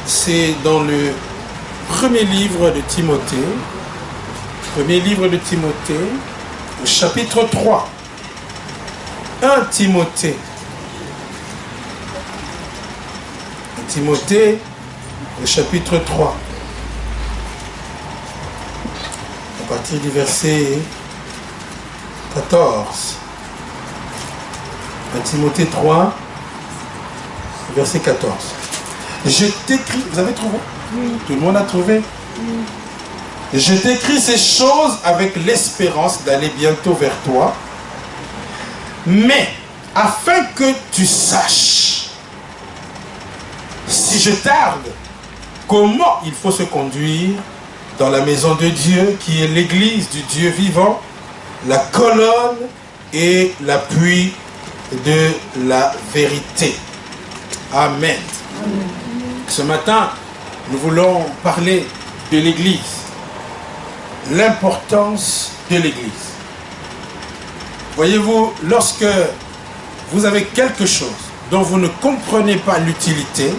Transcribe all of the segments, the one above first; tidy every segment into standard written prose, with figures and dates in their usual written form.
C'est dans le premier livre de Timothée. Premier livre de Timothée, au chapitre 3. 1 Timothée. Timothée, au chapitre 3. À partir du verset 14. 1 Timothée 3, verset 14. Je t'écris, vous avez trouvé? Oui. Tout le monde a trouvé? Oui. Je t'écris ces choses avec l'espérance d'aller bientôt vers toi, mais afin que tu saches, si je tarde, comment il faut se conduire dans la maison de Dieu, qui est l'église du Dieu vivant, la colonne et l'appui de la vérité. Amen. Amen. Ce matin, nous voulons parler de l'église, l'importance de l'église. Voyez-vous, lorsque vous avez quelque chose dont vous ne comprenez pas l'utilité,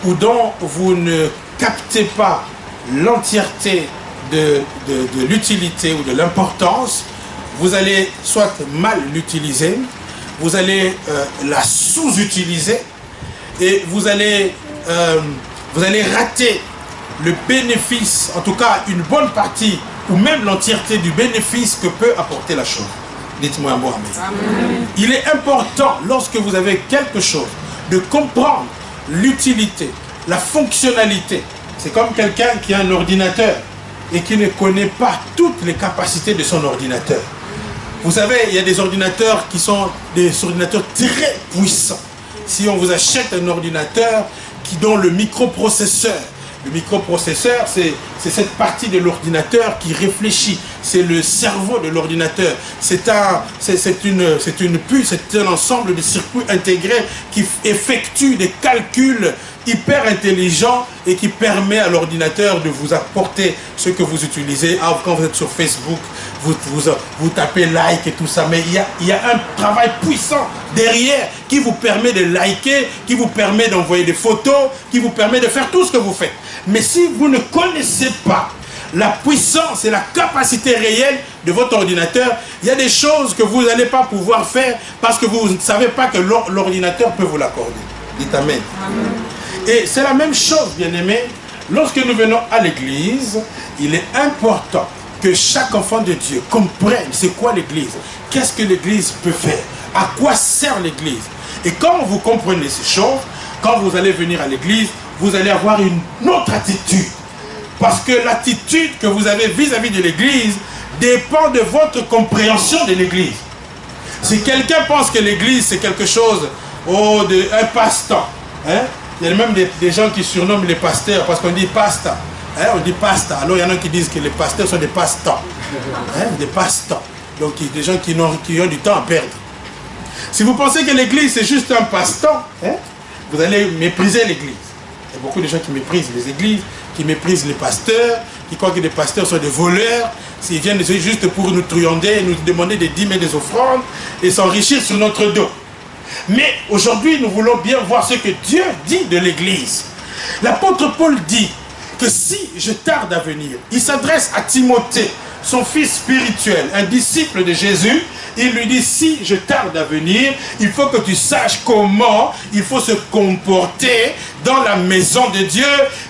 ou dont vous ne captez pas l'entièreté de l'utilité ou de l'importance, vous allez soit mal l'utiliser, vous allez la sous-utiliser, et vous allez rater le bénéfice, en tout cas une bonne partie, ou même l'entièreté du bénéfice que peut apporter la chose. Dites-moi un mot, amen. Il est important, lorsque vous avez quelque chose, de comprendre l'utilité, la fonctionnalité. C'est comme quelqu'un qui a un ordinateur et qui ne connaît pas toutes les capacités de son ordinateur. Vous savez, il y a des ordinateurs qui sont des ordinateurs très puissants. Si on vous achète un ordinateur dont le microprocesseur, c'est cette partie de l'ordinateur qui réfléchit. C'est le cerveau de l'ordinateur. C'est une puce, c'est un ensemble de circuits intégrés qui effectuent des calculs hyper intelligents et qui permet à l'ordinateur de vous apporter ce que vous utilisez. Quand vous êtes sur Facebook, vous tapez like et tout ça, mais il y a un travail puissant derrière qui vous permet de liker, qui vous permet d'envoyer des photos, qui vous permet de faire tout ce que vous faites. Mais si vous ne connaissez pas la puissance et la capacité réelle de votre ordinateur, il y a des choses que vous n'allez pas pouvoir faire parce que vous ne savez pas que l'ordinateur peut vous l'accorder. Dites amen. Amen. Et c'est la même chose, bien-aimés, lorsque nous venons à l'église, il est important que chaque enfant de Dieu comprenne c'est quoi l'église, qu'est-ce que l'église peut faire, à quoi sert l'église. Et quand vous comprenez ces choses, quand vous allez venir à l'église, vous allez avoir une autre attitude. Parce que l'attitude que vous avez vis-à-vis de l'église dépend de votre compréhension de l'église. Si quelqu'un pense que l'église c'est quelque chose, un passe-temps, hein? Il y a même des gens qui surnomment les pasteurs parce qu'on dit pasta. Hein? On dit pasta. Alors il y en a qui disent que les pasteurs sont des passe-temps. Hein? Des passe-temps. Donc il y a des gens qui ont du temps à perdre. Si vous pensez que l'église c'est juste un passe-temps, hein? Vous allez mépriser l'église. Il y a beaucoup de gens qui méprisent les églises, qui méprisent les pasteurs, qui croient que les pasteurs sont des voleurs. S'ils viennent juste pour nous truander, nous demander des dîmes et des offrandes et s'enrichir sur notre dos. Mais aujourd'hui, nous voulons bien voir ce que Dieu dit de l'église. L'apôtre Paul dit que si je tarde à venir, il s'adresse à Timothée, son fils spirituel, un disciple de Jésus. Il lui dit, si je tarde à venir, il faut que tu saches comment il faut se comporter dans la maison de Dieu,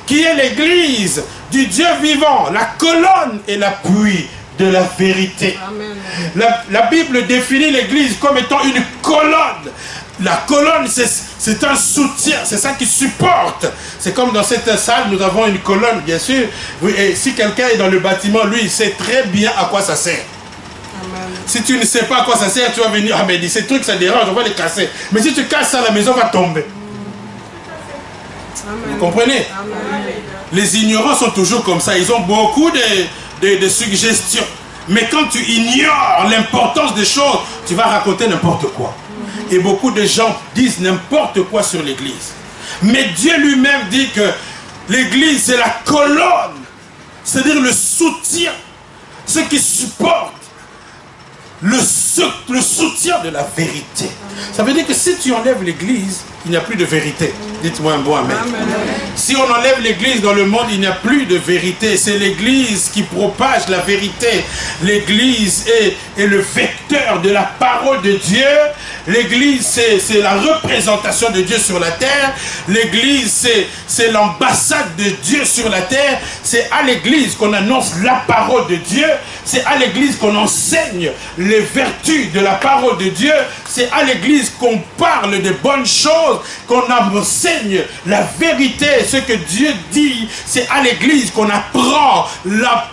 qui est l'église du Dieu vivant, la colonne et l'appui de la vérité. Amen. La Bible définit l'église comme étant une colonne. La colonne, c'est un soutien, c'est ça qui supporte. C'est comme dans cette salle, nous avons une colonne, bien sûr. Et si quelqu'un est dans le bâtiment, lui, il sait très bien à quoi ça sert. Amen. Si tu ne sais pas à quoi ça sert, tu vas venir, ah mais ces trucs ça dérange, on va les casser. Mais si tu casses ça, la maison va tomber. Amen. Vous comprenez? Amen. Les ignorants sont toujours comme ça, ils ont beaucoup de suggestions. Mais quand tu ignores l'importance des choses, tu vas raconter n'importe quoi. Et beaucoup de gens disent n'importe quoi sur l'église. Mais Dieu lui-même dit que l'église c'est la colonne, c'est-à-dire le soutien, ce qui supporte, le soutien de la vérité. Ça veut dire que si tu enlèves l'église, il n'y a plus de vérité. Dites-moi un bon amen. Amen. Si on enlève l'église dans le monde, il n'y a plus de vérité. C'est l'église qui propage la vérité. L'église est le vecteur de la parole de Dieu. L'église, c'est la représentation de Dieu sur la terre. L'église, c'est l'ambassade de Dieu sur la terre. C'est à l'église qu'on annonce la parole de Dieu. C'est à l'église qu'on enseigne les vertus de la parole de Dieu. C'est à l'église qu'on parle de bonnes choses, qu'on enseigne la vérité, ce que Dieu dit. C'est à l'église qu'on apprend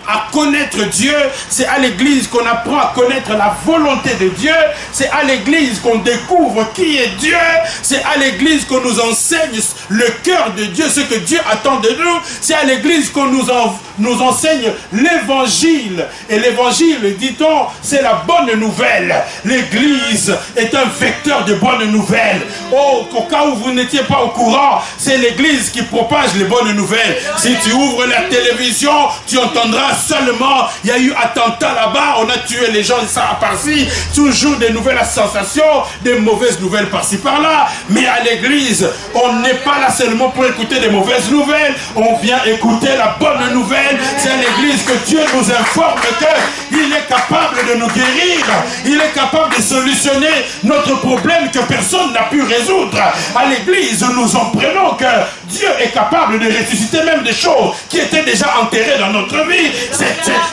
à connaître Dieu. C'est à l'église qu'on apprend à connaître la volonté de Dieu. C'est à l'église qu'on découvre qui est Dieu. C'est à l'église qu'on nous enseigne le cœur de Dieu, ce que Dieu attend de nous. C'est à l'église qu'on nous enseigne l'évangile. Et l'évangile, dit-on, c'est la bonne nouvelle. L'église est un vecteur de bonnes nouvelles. Oh, au cas où vous n'étiez pas au courant, c'est l'église qui propage les bonnes nouvelles. Si tu ouvres la télévision, tu entendras seulement il y a eu attentat là-bas, on a tué les gens, ça par-ci, toujours des nouvelles sensations, des mauvaises nouvelles par-ci par-là. Mais à l'église, on n'est pas là seulement pour écouter des mauvaises nouvelles, on vient écouter la bonne nouvelle. C'est à l'église que Dieu nous informe qu'il est capable de nous guérir, il est capable de solutionner notre problème que personne n'a pu résoudre. À l'église, nous en prenons que Dieu est capable de ressusciter même des choses qui étaient déjà enterrées dans notre vie.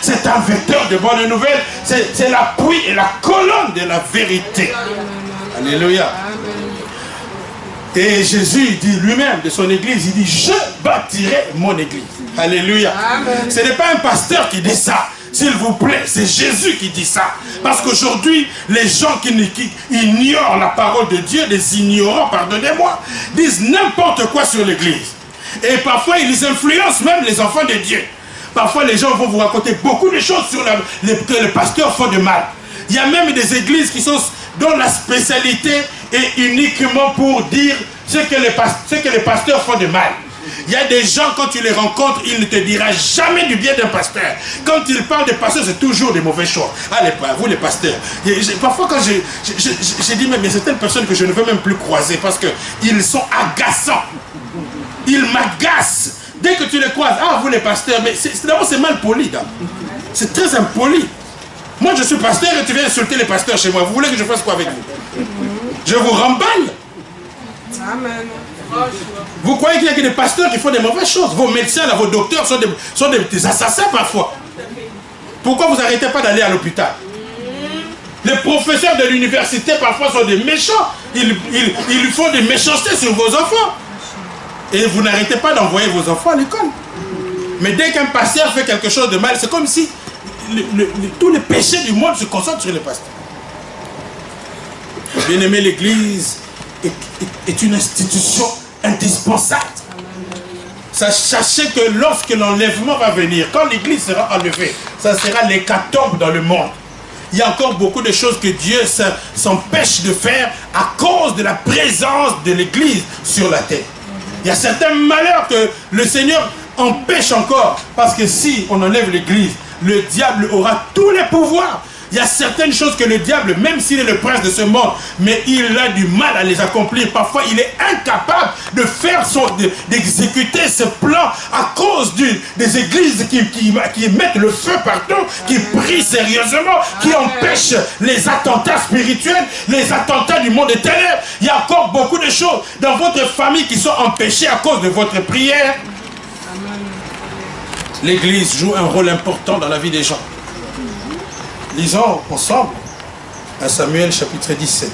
C'est un vecteur de bonnes nouvelles. C'est l'appui et la colonne de la vérité. Alléluia. Et Jésus dit lui-même de son église, il dit, je bâtirai mon église. Alléluia. Amen. Ce n'est pas un pasteur qui dit ça. S'il vous plaît, c'est Jésus qui dit ça. Parce qu'aujourd'hui, les gens qui ignorent la parole de Dieu, les ignorants, pardonnez-moi, disent n'importe quoi sur l'église. Et parfois, ils influencent même les enfants de Dieu. Parfois, les gens vont vous raconter beaucoup de choses sur que les pasteurs font de mal. Il y a même des églises dont la spécialité est uniquement pour dire ce que les pasteurs font de mal. Il y a des gens, quand tu les rencontres, ils ne te diront jamais du bien d'un pasteur. Quand ils parlent de pasteurs, c'est toujours des mauvaises choses. Allez, vous les pasteurs. Parfois, quand j'ai dit, mais il y a certaines personnes que je ne veux même plus croiser parce qu'ils sont agaçants. Ils m'agacent. Dès que tu les croises, ah, vous les pasteurs, mais d'abord c'est mal poli. C'est très impoli. Moi, je suis pasteur et tu viens insulter les pasteurs chez moi. Vous voulez que je fasse quoi avec vous? Je vous remballe. Amen. Vous croyez qu'il y a que des pasteurs qui font des mauvaises choses? Vos médecins, là, vos docteurs sont des assassins parfois. Pourquoi vous n'arrêtez pas d'aller à l'hôpital? Les professeurs de l'université parfois sont des méchants. Ils font des méchancetés sur vos enfants. Et vous n'arrêtez pas d'envoyer vos enfants à l'école. Mais dès qu'un pasteur fait quelque chose de mal, c'est comme si tous les péchés du monde se concentrent sur les pasteurs. Bien-aimé, l'église est une institution indispensable. Sachez que lorsque l'enlèvement va venir, quand l'église sera enlevée, ça sera l'hécatombe dans le monde. Il y a encore beaucoup de choses que Dieu s'empêche de faire à cause de la présence de l'église sur la terre. Il y a certains malheurs que le Seigneur empêche encore, parce que si on enlève l'église, le diable aura tous les pouvoirs. Il y a certaines choses que le diable, même s'il est le prince de ce monde, mais il a du mal à les accomplir. Parfois, il est incapable de faire d'exécuter ce plan à cause des églises qui mettent le feu partout, qui prient sérieusement, qui empêchent les attentats spirituels, les attentats du monde des ténèbres. Il y a encore beaucoup de choses dans votre famille qui sont empêchées à cause de votre prière. L'église joue un rôle important dans la vie des gens. Lisons ensemble à Samuel chapitre 17.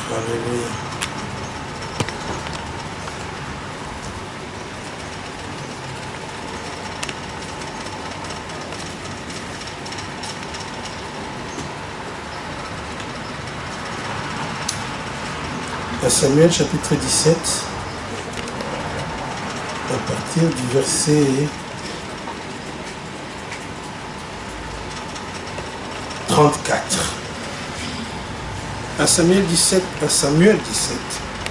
Alléluia. À Samuel chapitre 17, à partir du verset 34. À Samuel 17,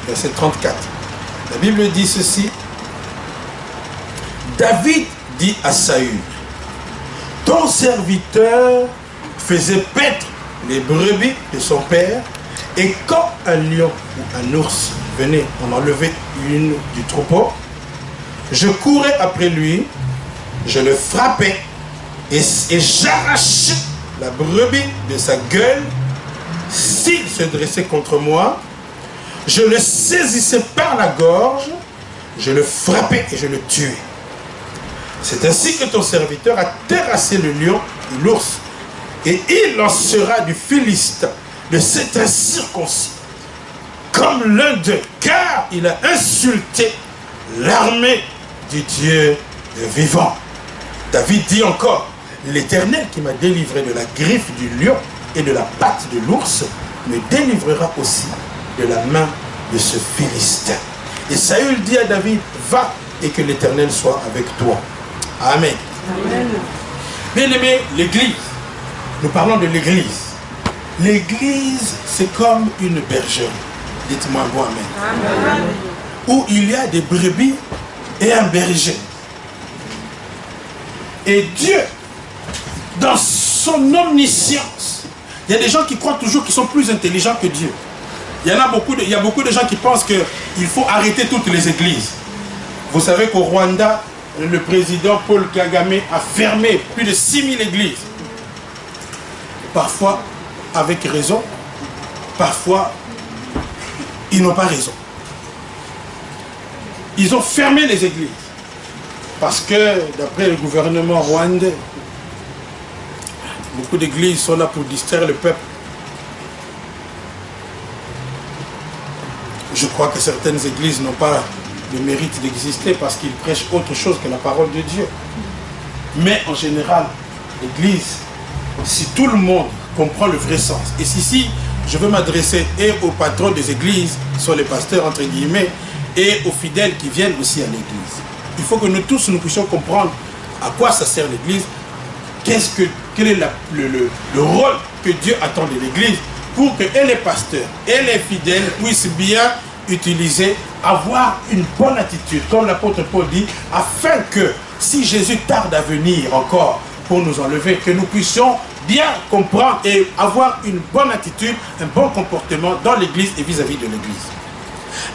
verset 34. La Bible dit ceci. David dit à Saül, ton serviteur faisait paître les brebis de son père, et quand un lion ou un ours venait en enlever une du troupeau, je courais après lui, je le frappais et j'arrachais la brebis de sa gueule. S'il se dressait contre moi, je le saisissais par la gorge, je le frappais et je le tuais. C'est ainsi que ton serviteur a terrassé le lion et l'ours, et il lancera du Philistin, de cet incirconcis, comme l'un d'eux, car il a insulté l'armée du Dieu vivant. David dit encore, l'Éternel qui m'a délivré de la griffe du lion et de la patte de l'ours, me délivrera aussi de la main de ce Philistin. Et Saül dit à David, va et que l'Éternel soit avec toi. Amen. Amen. Bien-aimé, l'Église, nous parlons de l'Église. L'Église, c'est comme une bergerie. Dites-moi bon amen. Amen. Où il y a des brebis et un berger. Et Dieu, dans son omniscience, il y a des gens qui croient toujours qu'ils sont plus intelligents que Dieu. Il y a beaucoup de gens qui pensent qu'il faut arrêter toutes les églises. Vous savez qu'au Rwanda, le président Paul Kagame a fermé plus de 6000 églises. Parfois avec raison, parfois ils n'ont pas raison. Ils ont fermé les églises parce que d'après le gouvernement rwandais, beaucoup d'églises sont là pour distraire le peuple. Je crois que certaines églises n'ont pas le mérite d'exister parce qu'ils prêchent autre chose que la parole de Dieu. Mais en général, l'église, si tout le monde comprend le vrai sens, et si je veux m'adresser et aux patrons des églises, qui sont les pasteurs entre guillemets, et aux fidèles qui viennent aussi à l'église. Il faut que nous tous nous puissions comprendre à quoi ça sert l'église, quel est le rôle que Dieu attend de l'église, pour que et les pasteurs et les fidèles puissent bien utiliser, avoir une bonne attitude, comme l'apôtre Paul dit, afin que si Jésus tarde à venir encore pour nous enlever, que nous puissions bien comprendre et avoir une bonne attitude, un bon comportement dans l'église et vis-à-vis de l'église.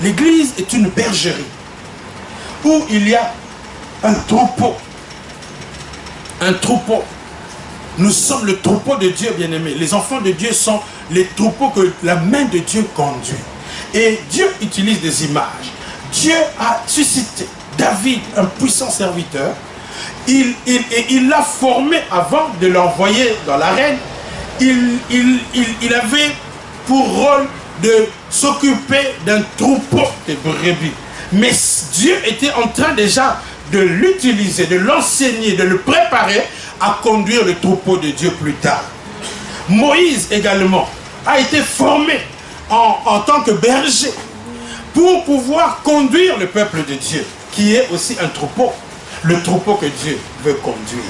L'église est une bergerie où il y a un troupeau. Un troupeau. Nous sommes le troupeau de Dieu, bien-aimé. Les enfants de Dieu sont les troupeaux que la main de Dieu conduit. Et Dieu utilise des images. Dieu a suscité David, un puissant serviteur. Il l'a formé avant de l'envoyer dans l'arène. Il avait pour rôle de s'occuper d'un troupeau de brebis. Mais Dieu était en train déjà de l'utiliser, de l'enseigner, de le préparer à conduire le troupeau de Dieu plus tard. Moïse également a été formé en tant que berger pour pouvoir conduire le peuple de Dieu, qui est aussi un troupeau, le troupeau que Dieu veut conduire.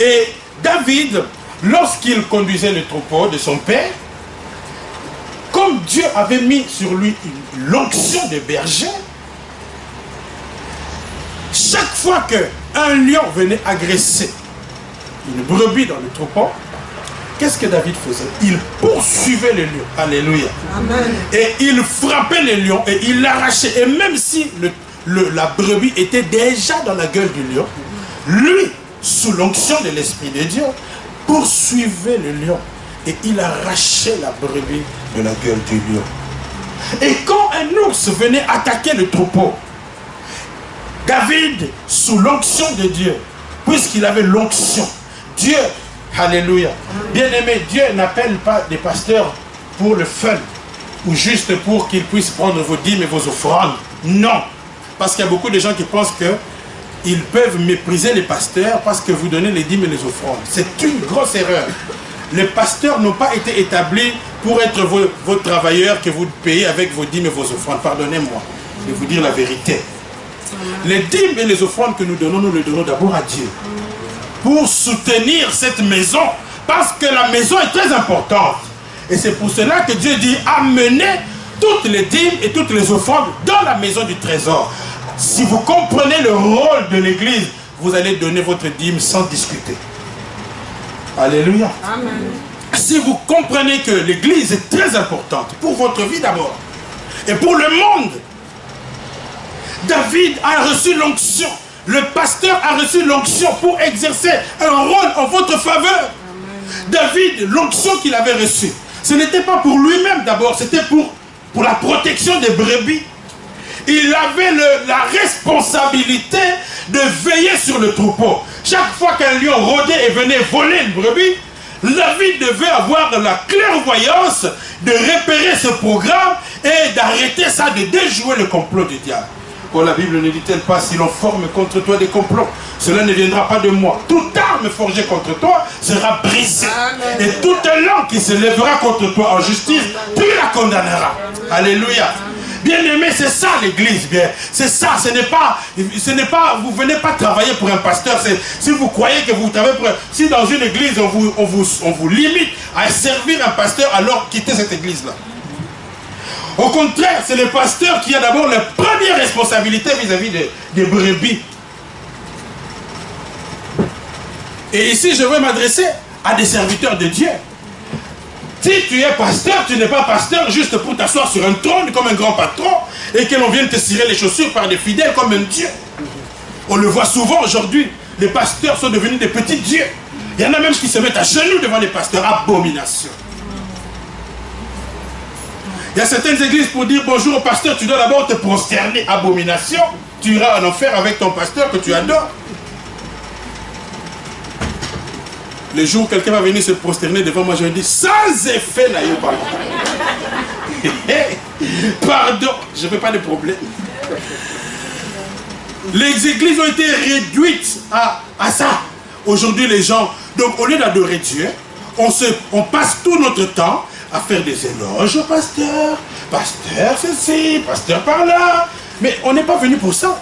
Et David, lorsqu'il conduisait le troupeau de son père, comme Dieu avait mis sur lui l'onction de berger, chaque fois qu'un lion venait agresser une brebis dans le troupeau, qu'est-ce que David faisait? Il poursuivait le lion. Alléluia. Amen. Et il frappait le lion et il l'arrachait. Et même si la brebis était déjà dans la gueule du lion, lui, sous l'onction de l'Esprit de Dieu, poursuivait le lion. Et il arrachait la brebis de la gueule du lion. Et quand un ours venait attaquer le troupeau, David, sous l'onction de Dieu, puisqu'il avait l'onction, Dieu, alléluia, bien-aimé, Dieu n'appelle pas des pasteurs pour le fun, ou juste pour qu'ils puissent prendre vos dîmes et vos offrandes. Non, parce qu'il y a beaucoup de gens qui pensent qu'ils peuvent mépriser les pasteurs parce que vous donnez les dîmes et les offrandes. C'est une grosse erreur. Les pasteurs n'ont pas été établis pour être vos travailleurs que vous payez avec vos dîmes et vos offrandes. Pardonnez-moi de vous dire la vérité. Les dîmes et les offrandes que nous les donnons d'abord à Dieu. Pour soutenir cette maison. Parce que la maison est très importante. Et c'est pour cela que Dieu dit, amenez toutes les dîmes et toutes les offrandes dans la maison du trésor. Si vous comprenez le rôle de l'église, vous allez donner votre dîme sans discuter. Alléluia. Amen. Si vous comprenez que l'église est très importante pour votre vie d'abord et pour le monde, David a reçu l'onction. Le pasteur a reçu l'onction pour exercer un rôle en votre faveur. David, l'onction qu'il avait reçue, ce n'était pas pour lui-même d'abord, c'était pour la protection des brebis. Il avait la responsabilité de veiller sur le troupeau. Chaque fois qu'un lion rôdait et venait voler une brebis, David devait avoir la clairvoyance de repérer ce programme et d'arrêter ça, de déjouer le complot du diable. Oh, la Bible ne dit-elle pas, si l'on forme contre toi des complots, cela ne viendra pas de moi. Toute arme forgée contre toi sera brisée. Amen. Et toute langue qui se lèvera contre toi en justice, tu la condamneras. Alléluia. Bien-aimé, c'est ça l'église, bien. C'est ça, ce n'est pas, vous venez pas travailler pour un pasteur. Si vous croyez que vous travaillez pour, si dans une église on vous limite à servir un pasteur, alors quittez cette église-là. Au contraire, c'est le pasteur qui a d'abord la première responsabilité vis-à-vis des brebis. Et ici, je veux m'adresser à des serviteurs de Dieu. Si tu es pasteur, tu n'es pas pasteur juste pour t'asseoir sur un trône comme un grand patron et que l'on vienne te cirer les chaussures par des fidèles comme un Dieu. On le voit souvent aujourd'hui. Les pasteurs sont devenus des petits dieux. Il y en a même qui se mettent à genoux devant les pasteurs. Abomination. Il y a certaines églises pour dire bonjour au pasteur, tu dois d'abord te prosterner. Abomination. Tu iras en enfer avec ton pasteur que tu adores. Le jour où quelqu'un va venir se prosterner devant moi, je vais dire sans effet là, pardon. Pardon, je ne fais pas de problème. Les églises ont été réduites à ça. Aujourd'hui, les gens, donc au lieu d'adorer Dieu, on passe tout notre temps à faire des éloges au pasteur. Pasteur ceci, pasteur par là. Mais on n'est pas venu pour ça.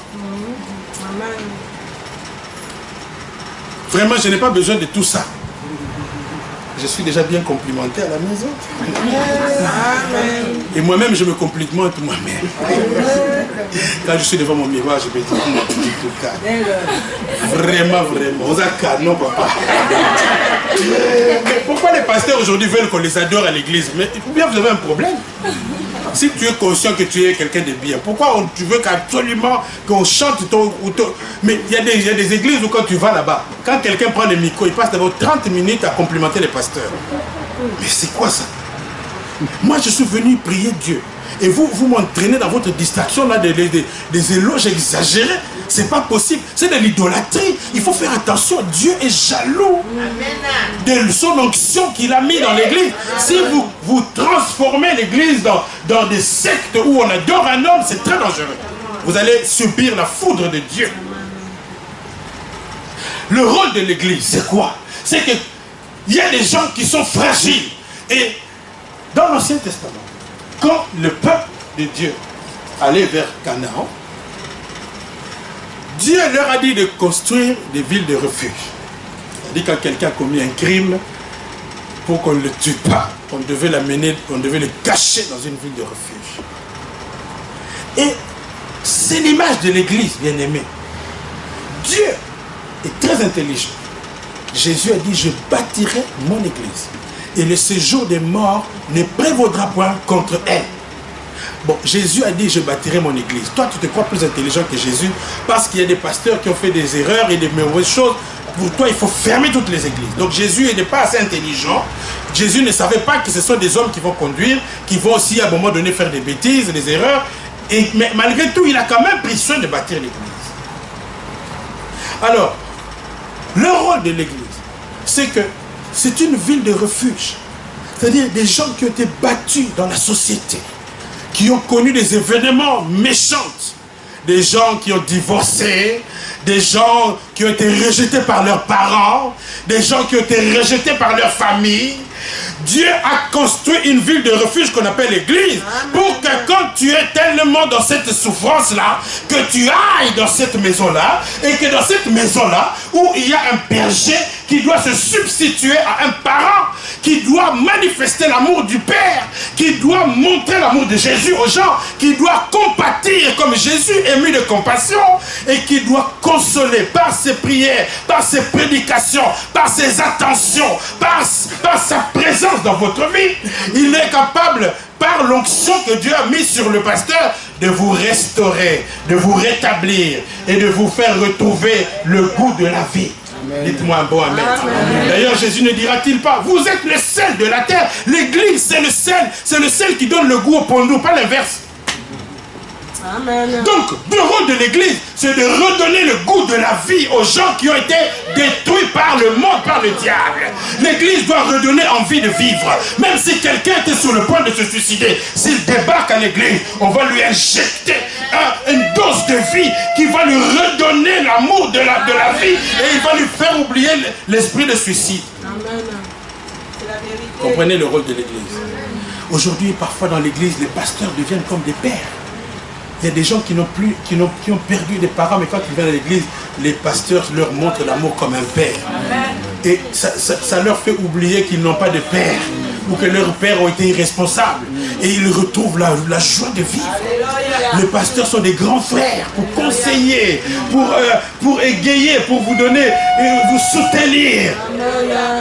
Vraiment, je n'ai pas besoin de tout ça. Je suis déjà bien complimenté à la maison. Amen. Et moi-même, je me complimente moi-même. Quand je suis devant mon miroir, je me dis tout calme. Vraiment, vraiment. On a canon, papa. Mais pourquoi les pasteurs aujourd'hui veulent qu'on les adore à l'église? Mais bien, vous avez un problème. Si tu es conscient que tu es quelqu'un de bien, pourquoi tu veux qu'absolument qu'on chante ton... Mais il y a des églises où quand tu vas là-bas, quand quelqu'un prend le micro, il passe d'abord 30 minutes à complimenter les pasteurs. Mais c'est quoi ça? Moi, je suis venu prier Dieu. Et vous m'entraînez dans votre distraction là, des éloges exagérés. C'est pas possible. C'est de l'idolâtrie. Il faut faire attention. Dieu est jaloux de son onction qu'il a mis dans l'église. Si vous transformez l'église dans des sectes où on adore un homme, c'est très dangereux. Vous allez subir la foudre de Dieu. Le rôle de l'église, c'est quoi? C'est qu'il y a des gens qui sont fragiles. Et dans l'Ancien Testament, quand le peuple de Dieu allait vers Canaan, Dieu leur a dit de construire des villes de refuge. C'est-à-dire quand quelqu'un a commis un crime, pour qu'on ne le tue pas, on devait l'amener, on devait le cacher dans une ville de refuge. Et c'est l'image de l'église, bien aimé. Dieu est très intelligent. Jésus a dit, je bâtirai mon église. Et le séjour des morts ne prévaudra point contre elle. Bon, Jésus a dit, je bâtirai mon église. Toi, tu te crois plus intelligent que Jésus parce qu'il y a des pasteurs qui ont fait des erreurs et des mauvaises choses. Pour toi, il faut fermer toutes les églises. Donc Jésus n'est pas assez intelligent. Jésus ne savait pas que ce sont des hommes qui vont conduire, qui vont aussi à un moment donné faire des bêtises, des erreurs. Mais malgré tout, il a quand même pris soin de bâtir l'église. Alors, le rôle de l'église, c'est que c'est une ville de refuge. C'est-à-dire des gens qui ont été battus dans la société, qui ont connu des événements méchants, des gens qui ont divorcé, des gens qui ont été rejetés par leurs parents, des gens qui ont été rejetés par leur famille. Dieu a construit une ville de refuge qu'on appelle l'église pour que quand tu es tellement dans cette souffrance-là, que tu ailles dans cette maison-là et que dans cette maison-là, où il y a un berger qui doit se substituer à un parent qui doit manifester l'amour du Père, qui doit montrer l'amour de Jésus aux gens, qui doit compatir comme Jésus ému de compassion et qui doit consoler par ses prières, par ses prédications, par ses attentions, par sa présence dans votre vie. Il est capable, par l'onction que Dieu a mise sur le pasteur, de vous restaurer, de vous rétablir et de vous faire retrouver le goût de la vie. Dites-moi un bon amen. D'ailleurs, Jésus ne dira-t-il pas, vous êtes le sel de la terre. L'église, c'est le sel qui donne le goût au pondou, pas l'inverse. Donc, le rôle de l'église, c'est de redonner le goût de la vie aux gens qui ont été détruits par le monde, par le diable. L'église doit redonner envie de vivre. Même si quelqu'un était sur le point de se suicider, s'il débarque à l'église, on va lui injecter une dose de vie qui va lui redonner l'amour de la vie et il va lui faire oublier l'esprit de suicide. Comprenez le rôle de l'église. Aujourd'hui, parfois dans l'église, les pasteurs deviennent comme des pères. Il y a des gens qui ont perdu des parents, mais quand ils viennent à l'église, les pasteurs leur montrent l'amour comme un père. Et ça leur fait oublier qu'ils n'ont pas de père, ou que leurs pères ont été irresponsables. Et ils retrouvent la joie de vivre. Les pasteurs sont des grands frères pour conseiller, pour égayer, pour vous donner, vous soutenir.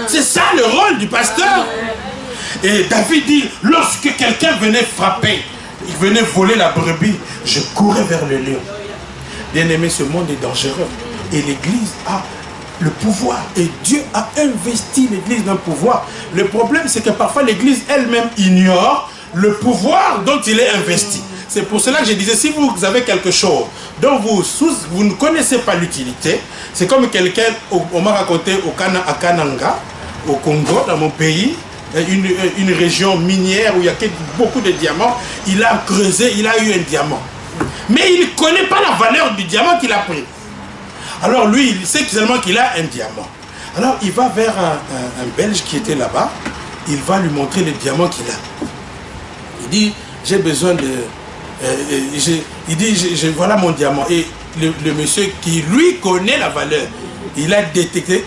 C'est ça le rôle du pasteur. Et David dit, lorsque quelqu'un venait frapper, il venait voler la brebis, je courais vers le lion. Bien aimé, ce monde est dangereux. Et l'église a le pouvoir. Et Dieu a investi l'église d'un pouvoir. Le problème, c'est que parfois l'église elle-même ignore le pouvoir dont il est investi. C'est pour cela que je disais, si vous avez quelque chose dont vous ne connaissez pas l'utilité, c'est comme quelqu'un, on m'a raconté à Kananga, au Congo, dans mon pays, une région minière où il y a beaucoup de diamants. Il a creusé, il a eu un diamant. Mais il ne connaît pas la valeur du diamant qu'il a pris. Alors lui, il sait seulement qu'il a un diamant. Alors il va vers un Belge qui était là-bas. Il va lui montrer le diamant qu'il a. Il dit, j'ai besoin de... il dit, voilà mon diamant. Et le monsieur qui lui connaît la valeur, il a détecté,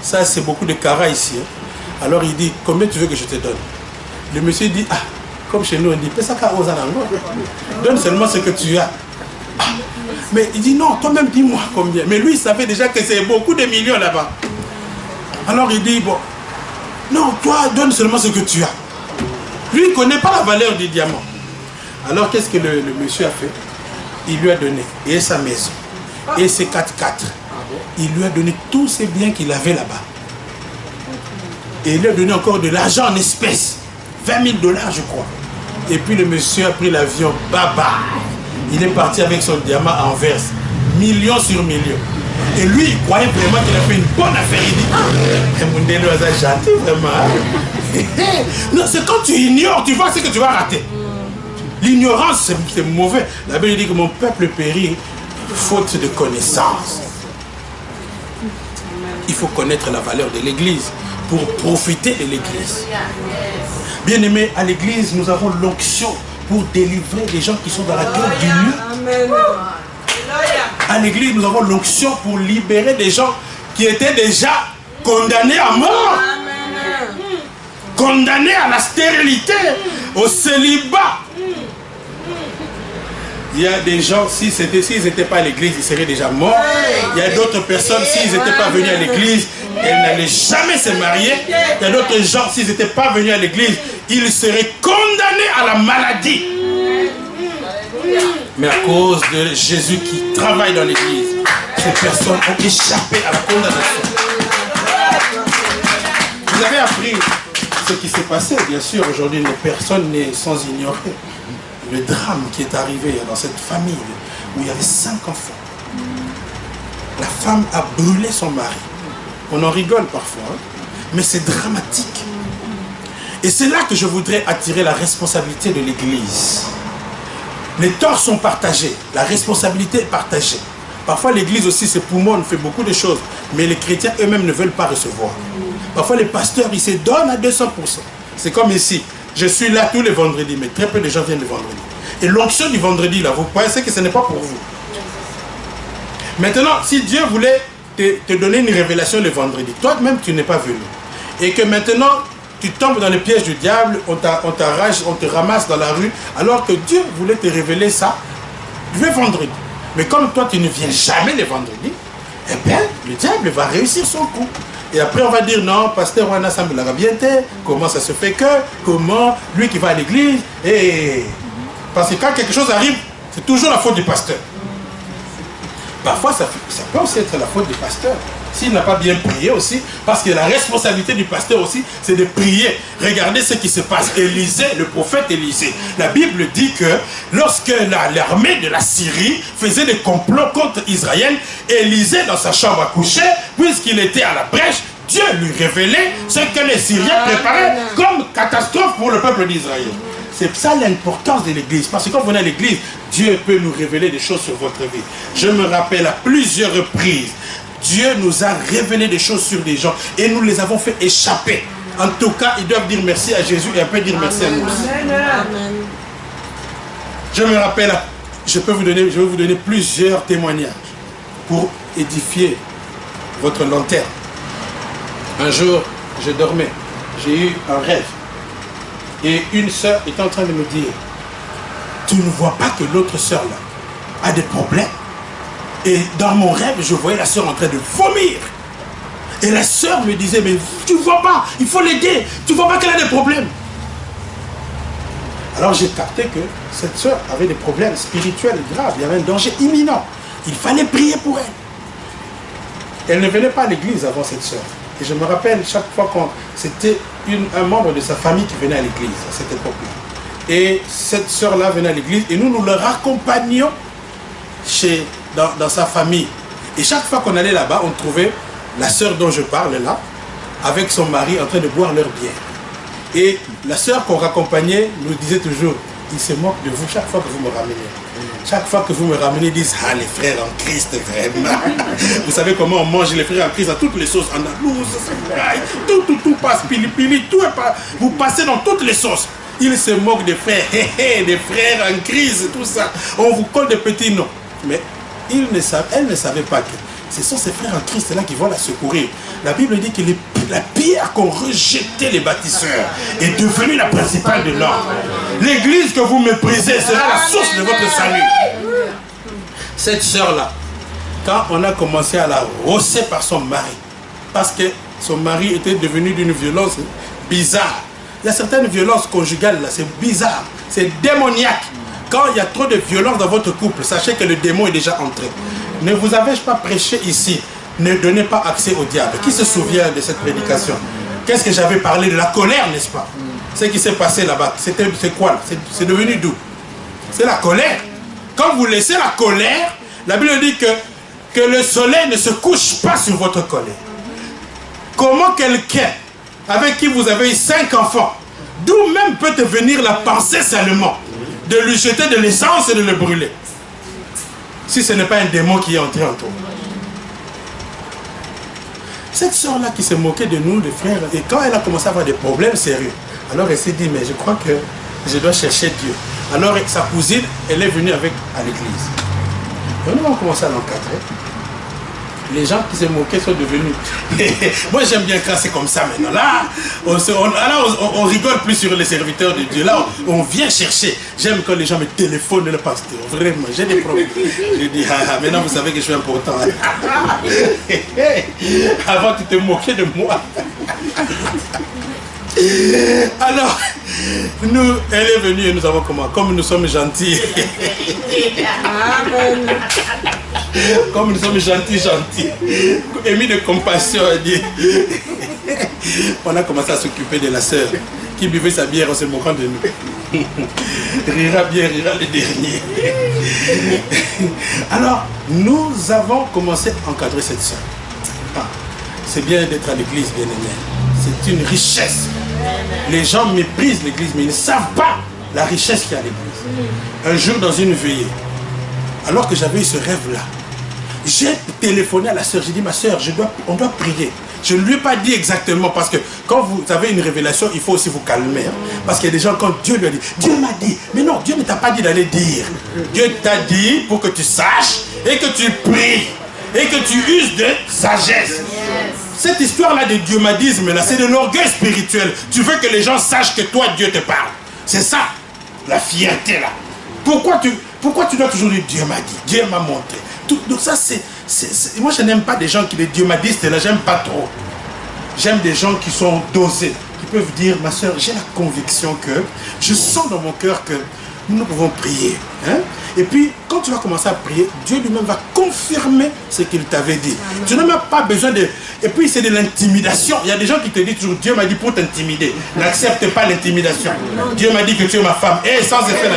ça c'est beaucoup de carats ici. Alors il dit, combien tu veux que je te donne? Le monsieur dit, comme chez nous on dit, donne seulement ce que tu as. Mais il dit, non, toi-même dis-moi combien. Mais lui il savait déjà que c'est beaucoup de millions là-bas. Alors il dit, bon, non, toi donne seulement ce que tu as. Lui il ne connaît pas la valeur du diamant. Alors qu'est-ce que le monsieur a fait? Il lui a donné, et sa maison, et ses 4x4. Il lui a donné tous ses biens qu'il avait là-bas. Et il lui a donné encore de l'argent en espèces. 20 000 $, je crois. Et puis le monsieur a pris l'avion. Baba. Il est parti avec son diamant à Anvers. Millions sur millions. Et lui, il croyait vraiment qu'il a fait une bonne affaire. Il dit, Mundelo a gentil vraiment. Non, c'est quand tu ignores, tu vois ce que tu vas rater. L'ignorance, c'est mauvais. La Bible dit que mon peuple périt faute de connaissance. Il faut connaître la valeur de l'église pour profiter de l'église. Bien aimé, à l'église, nous avons l'onction pour délivrer les gens qui sont dans la gueule du lieu. À l'église, nous avons l'onction pour libérer des gens qui étaient déjà condamnés à mort. Condamnés à la stérilité, au célibat. Il y a des gens, s'ils n'étaient pas à l'église, ils seraient déjà morts. Il y a d'autres personnes, s'ils n'étaient pas venus à l'église, elles n'allaient jamais se marier. Il y a d'autres gens, s'ils n'étaient pas venus à l'église, ils seraient condamnés à la maladie. Mais à cause de Jésus qui travaille dans l'église, ces personnes ont échappé à la condamnation. Vous avez appris ce qui s'est passé, bien sûr. Aujourd'hui, personne n'est sans ignorer le drame qui est arrivé dans cette famille où il y avait 5 enfants. La femme a brûlé son mari. On en rigole parfois, hein? Mais c'est dramatique. Et c'est là que je voudrais attirer la responsabilité de l'église. Les torts sont partagés, la responsabilité est partagée. Parfois l'église aussi, ses poumons, fait beaucoup de choses, mais les chrétiens eux-mêmes ne veulent pas recevoir. Parfois les pasteurs, ils se donnent à 200%. C'est comme ici. Je suis là tous les vendredis, mais très peu de gens viennent le vendredi. Et l'onction du vendredi, là, vous pensez que ce n'est pas pour vous. Maintenant, si Dieu voulait te donner une révélation le vendredi, toi-même tu n'es pas venu, et que maintenant tu tombes dans le piège du diable, on t'arrache, on te ramasse dans la rue, alors que Dieu voulait te révéler ça le vendredi. Mais comme toi, tu ne viens jamais le vendredi, eh bien, le diable va réussir son coup. Et après, on va dire, non, pasteur Wana Sam l'a bien été, comment ça se fait que, comment, lui qui va à l'église, et... Parce que quand quelque chose arrive, c'est toujours la faute du pasteur. Parfois, ça peut aussi être la faute du pasteur. S'il n'a pas bien prié aussi, parce que la responsabilité du pasteur aussi, c'est de prier. Regardez ce qui se passe. Élisée, le prophète Élisée, la Bible dit que lorsque l'armée de la Syrie faisait des complots contre Israël, Élisée, dans sa chambre à coucher, puisqu'il était à la brèche, Dieu lui révélait ce que les Syriens préparaient comme catastrophe pour le peuple d'Israël. C'est ça l'importance de l'église. Parce que quand vous venez à l'église, Dieu peut nous révéler des choses sur votre vie. Je me rappelle à plusieurs reprises, Dieu nous a révélé des choses sur des gens et nous les avons fait échapper. En tout cas, ils doivent dire merci à Jésus et un peu dire merci à nous aussi. Amen. Je me rappelle, je vais vous donner plusieurs témoignages pour édifier votre lanterne. Un jour, je dormais, j'ai eu un rêve. Et une sœur était en train de me dire, tu ne vois pas que l'autre sœur là a des problèmes? Et dans mon rêve, je voyais la sœur en train de vomir. Et la sœur me disait, mais tu ne vois pas, il faut l'aider, tu ne vois pas qu'elle a des problèmes. Alors j'ai capté que cette sœur avait des problèmes spirituels graves, il y avait un danger imminent. Il fallait prier pour elle. Elle ne venait pas à l'église avant cette sœur. Et je me rappelle chaque fois quand c'était un membre de sa famille qui venait à l'église à cette époque-là. Et cette sœur-là venait à l'église et nous le raccompagnions dans sa famille. Et chaque fois qu'on allait là-bas, on trouvait la sœur dont je parle là, avec son mari en train de boire leur bière. Et la sœur qu'on raccompagnait nous disait toujours, il se moque de vous chaque fois que vous me ramenez. Chaque fois que vous me ramenez, ils disent, ah les frères en Christ, vraiment. Vous savez comment on mange les frères en Christ à toutes les sauces, andalouse, tout passe, pili, tout est pas. Vous passez dans toutes les sauces. Ils se moquent des frères, des frères en crise, tout ça. On vous colle des petits noms. Mais elle ne savait pas que ce sont ces frères en Christ là qui vont la secourir. La Bible dit que la pierre qu'ont rejeté les bâtisseurs est devenue la principale de l'ordre. L'église que vous méprisez sera la source de votre salut. Cette sœur-là, quand on a commencé à la rosser par son mari, parce que son mari était devenu d'une violence bizarre. Il y a certaines violences conjugales là, c'est bizarre, c'est démoniaque. Quand il y a trop de violence dans votre couple, sachez que le démon est déjà entré. Ne vous avais-je pas prêché ici? Ne donnez pas accès au diable. Qui se souvient de cette prédication? Qu'est-ce que j'avais parlé de la colère, n'est-ce pas? Ce qui s'est passé là-bas, c'est quoi? C'est devenu d'où? C'est la colère. Quand vous laissez la colère, la Bible dit que le soleil ne se couche pas sur votre colère. Comment quelqu'un avec qui vous avez eu 5 enfants, d'où même peut te venir la pensée seulement de lui jeter de l'essence et de le brûler, si ce n'est pas un démon qui est entré en toi? Cette soeur-là qui s'est moquée de nous, les frères, et quand elle a commencé à avoir des problèmes sérieux, alors elle s'est dit, mais je crois que je dois chercher Dieu. Alors sa cousine, elle est venue à l'église. Et nous avons commencé à l'encadrer. Les gens qui se moquaient sont devenus... Moi j'aime bien quand c'est comme ça maintenant. Là, on rigole plus sur les serviteurs de Dieu. Là, on vient chercher. J'aime quand les gens me téléphonent le pasteur. Vraiment, j'ai des problèmes. Je dis, maintenant vous savez que je suis important. Avant tu te moquais de moi. Alors, elle est venue et nous avons comment? Comme nous sommes gentils. Amen. Comme nous sommes gentils, émis de compassion, on a commencé à s'occuper de la sœur qui buvait sa bière en se moquant de nous. Rira bien, rira le dernier. Alors, nous avons commencé à encadrer cette sœur. C'est bien d'être à l'église, bien aimé. C'est une richesse. Les gens méprisent l'église, mais ils ne savent pas la richesse qu'il y a à l'église. Un jour, dans une veillée, alors que j'avais eu ce rêve-là, j'ai téléphoné à la sœur, j'ai dit, ma sœur, on doit prier. Je ne lui ai pas dit exactement, parce que quand vous avez une révélation, il faut aussi vous calmer. Parce qu'il y a des gens, quand Dieu lui a dit, Dieu m'a dit, mais non, Dieu ne t'a pas dit d'aller dire. Dieu t'a dit pour que tu saches et que tu pries et que tu uses de sagesse. cette histoire-là de dieumadisme, là, c'est de l'orgueil spirituel. Tu veux que les gens sachent que toi, Dieu te parle. C'est ça, la fierté, là. Pourquoi tu dois toujours dire Dieu m'a dit, Dieu m'a montré. Donc ça, moi, je n'aime pas des gens qui, les dieumadistes, là, j'aime pas trop. J'aime des gens qui sont dosés, qui peuvent dire, ma soeur, j'ai la conviction que, je sens dans mon cœur que nous pouvons prier. Hein? Et puis, quand tu vas commencer à prier, Dieu lui-même va confirmer ce qu'il t'avait dit. Amen. Tu n'as même pas besoin de... Et puis, c'est de l'intimidation. Il y a des gens qui te disent toujours, Dieu m'a dit pour t'intimider. N'accepte pas l'intimidation. Dieu m'a dit que tu es ma femme. Et sans effet là.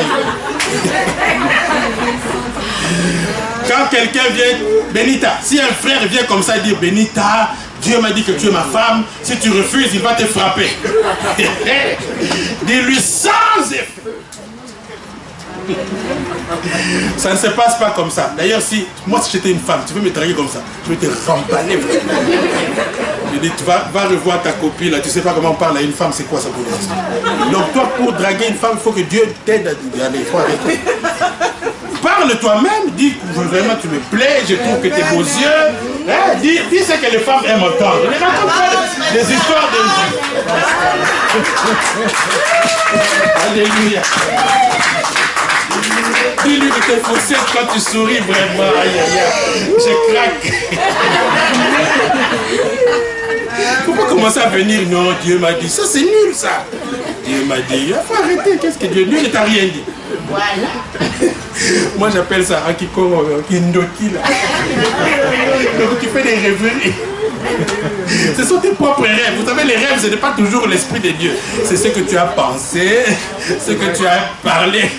Quand quelqu'un vient, Benita, si un frère vient comme ça dire, Benita, Dieu m'a dit que tu es ma femme, si tu refuses, il va te frapper. Dis-lui sans effet. Ça ne se passe pas comme ça. D'ailleurs, moi si j'étais une femme, tu veux me draguer comme ça, je vais te remballer. Je dis, tu vas revoir ta copine là, tu sais pas comment on parle à une femme, c'est quoi ça pour dire. Donc toi, pour draguer une femme, il faut que Dieu t'aide à y aller. Il faut arrêter. Parle toi-même, dis vraiment tu me plais, je trouve que tes beaux yeux. Hein, dis ce que les femmes aiment entendre. Ne raconte pas des histoires de... Alléluia. Dis-lui que t'es faussé quand tu souris vraiment. Aïe aïe aïe. Je craque. Pourquoi commencer à venir? Non, Dieu m'a dit. Ça c'est nul ça. Dieu m'a dit. Il faut arrêter. Qu'est-ce que Dieu? Dieu ne t'a rien dit. Voilà. Moi j'appelle ça un kindoki là. Donc tu fais des rêveries. Ce sont tes propres rêves. Vous savez, les rêves, ce n'est pas toujours l'esprit de Dieu. C'est ce que tu as pensé, ce que tu as parlé.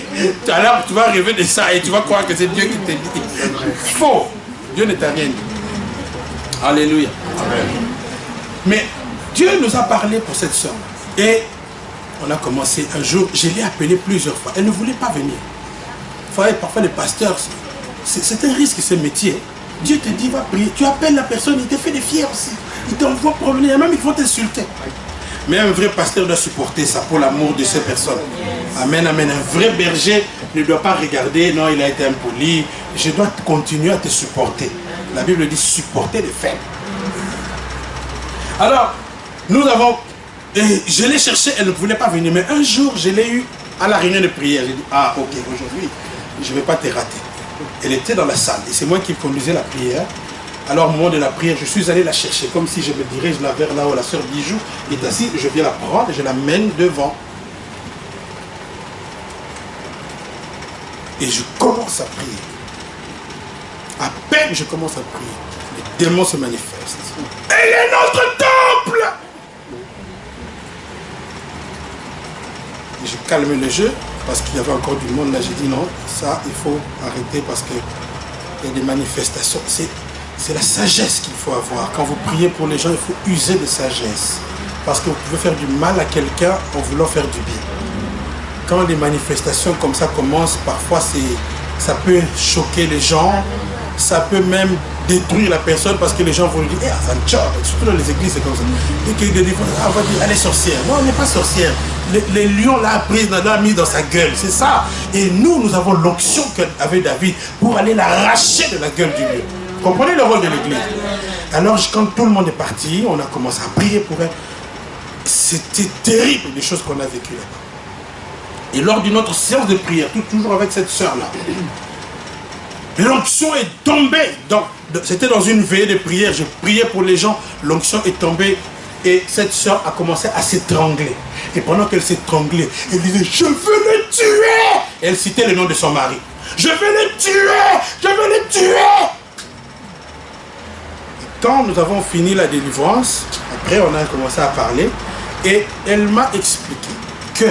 Alors tu vas rêver de ça et tu vas croire que c'est Dieu qui t'a dit. Faux. Dieu ne t'a rien dit. Alléluia. Amen. Mais Dieu nous a parlé pour cette soeur. Et on a commencé un jour, je l'ai appelée plusieurs fois. Elle ne voulait pas venir. Parfois les pasteurs, c'est un risque ce métier. Dieu te dit, va prier. Tu appelles la personne, il te fait des fiers aussi. Il t'envoie promener, même ils vont t'insulter. Mais un vrai pasteur doit supporter ça pour l'amour de ces personnes. Amen, amen. Un vrai berger ne doit pas regarder, non, il a été impoli. Je dois continuer à te supporter. La Bible dit supporter les faibles. Alors, nous avons... je l'ai cherchée, elle ne voulait pas venir. Mais un jour, je l'ai eu à la réunion de prière. J'ai dit, ah ok, aujourd'hui, je ne vais pas te rater. Elle était dans la salle et c'est moi qui conduisais la prière. Alors au moment de la prière, je suis allé la chercher comme si je me dirige vers là où la sœur Bijou est assise. Je viens la prendre et je la mène devant. Et je commence à prier. À peine je commence à prier, les démons se manifestent. Elle est notre temple! Et je calme le jeu. Parce qu'il y avait encore du monde là, j'ai dit non, ça il faut arrêter parce qu'il y a des manifestations. C'est la sagesse qu'il faut avoir. Quand vous priez pour les gens, il faut user de sagesse. Parce que vous pouvez faire du mal à quelqu'un en voulant faire du bien. Quand les manifestations comme ça commencent, parfois ça peut choquer les gens, ça peut même détruire la personne parce que les gens vont lui dire, surtout dans les églises c'est comme ça. Et que des fois, on va dire, elle est sorcière. Non, elle n'est pas sorcière. Les lions l'a prise, l'a mis dans sa gueule, c'est ça. Et nous avons l'onction qu'avait David pour aller l'arracher de la gueule du lion. Vous comprenez le rôle de l'église? Alors quand tout le monde est parti, on a commencé à prier pour elle. C'était terrible les choses qu'on a vécues là-bas. Et lors d'une autre séance de prière, toujours avec cette sœur-là, l'onction est tombée. C'était dans une veillée de prière, je priais pour les gens, l'onction est tombée et cette sœur a commencé à s'étrangler. Et pendant qu'elle s'étranglait, elle disait, je veux le tuer. Et elle citait le nom de son mari. Je veux le tuer, je veux le tuer. Et quand nous avons fini la délivrance, après on a commencé à parler et elle m'a expliqué que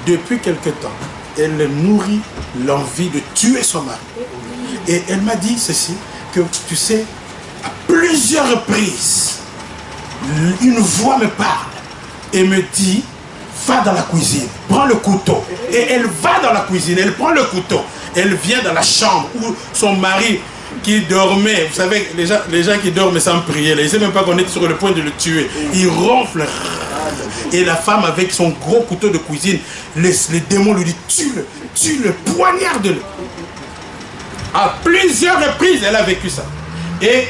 depuis quelque temps, elle nourrit l'envie de tuer son mari. Et elle m'a dit ceci, que tu sais, à plusieurs reprises, une voix me parle et me dit, va dans la cuisine, prends le couteau. Et elle va dans la cuisine, elle prend le couteau. Elle vient dans la chambre où son mari qui dormait, vous savez, les gens qui dorment sans prier, là, ils ne savent même pas qu'on est sur le point de le tuer. Il ronfle. Et la femme avec son gros couteau de cuisine, les démons lui disent, tue-le, poignarde-le. À plusieurs reprises, elle a vécu ça. Et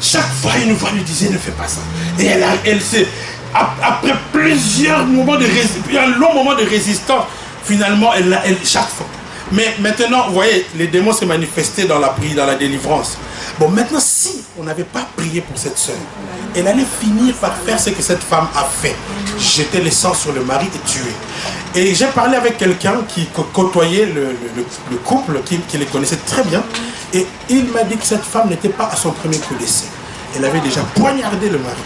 Chaque fois, une voix lui disait, ne fais pas ça. Et elle s'est, après plusieurs moments de résistance, un long moment de résistance, finalement, chaque fois. Mais maintenant, vous voyez, les démons se manifestaient dans la prière, dans la délivrance. Bon, maintenant, si on n'avait pas prié pour cette sœur, elle allait finir par faire ce que cette femme a fait. Jeter le sang sur le mari et tuer. Et j'ai parlé avec quelqu'un qui côtoyait le couple, qui les connaissait très bien. Et il m'a dit que cette femme n'était pas à son premier coup d'essai. Elle avait déjà poignardé le mari.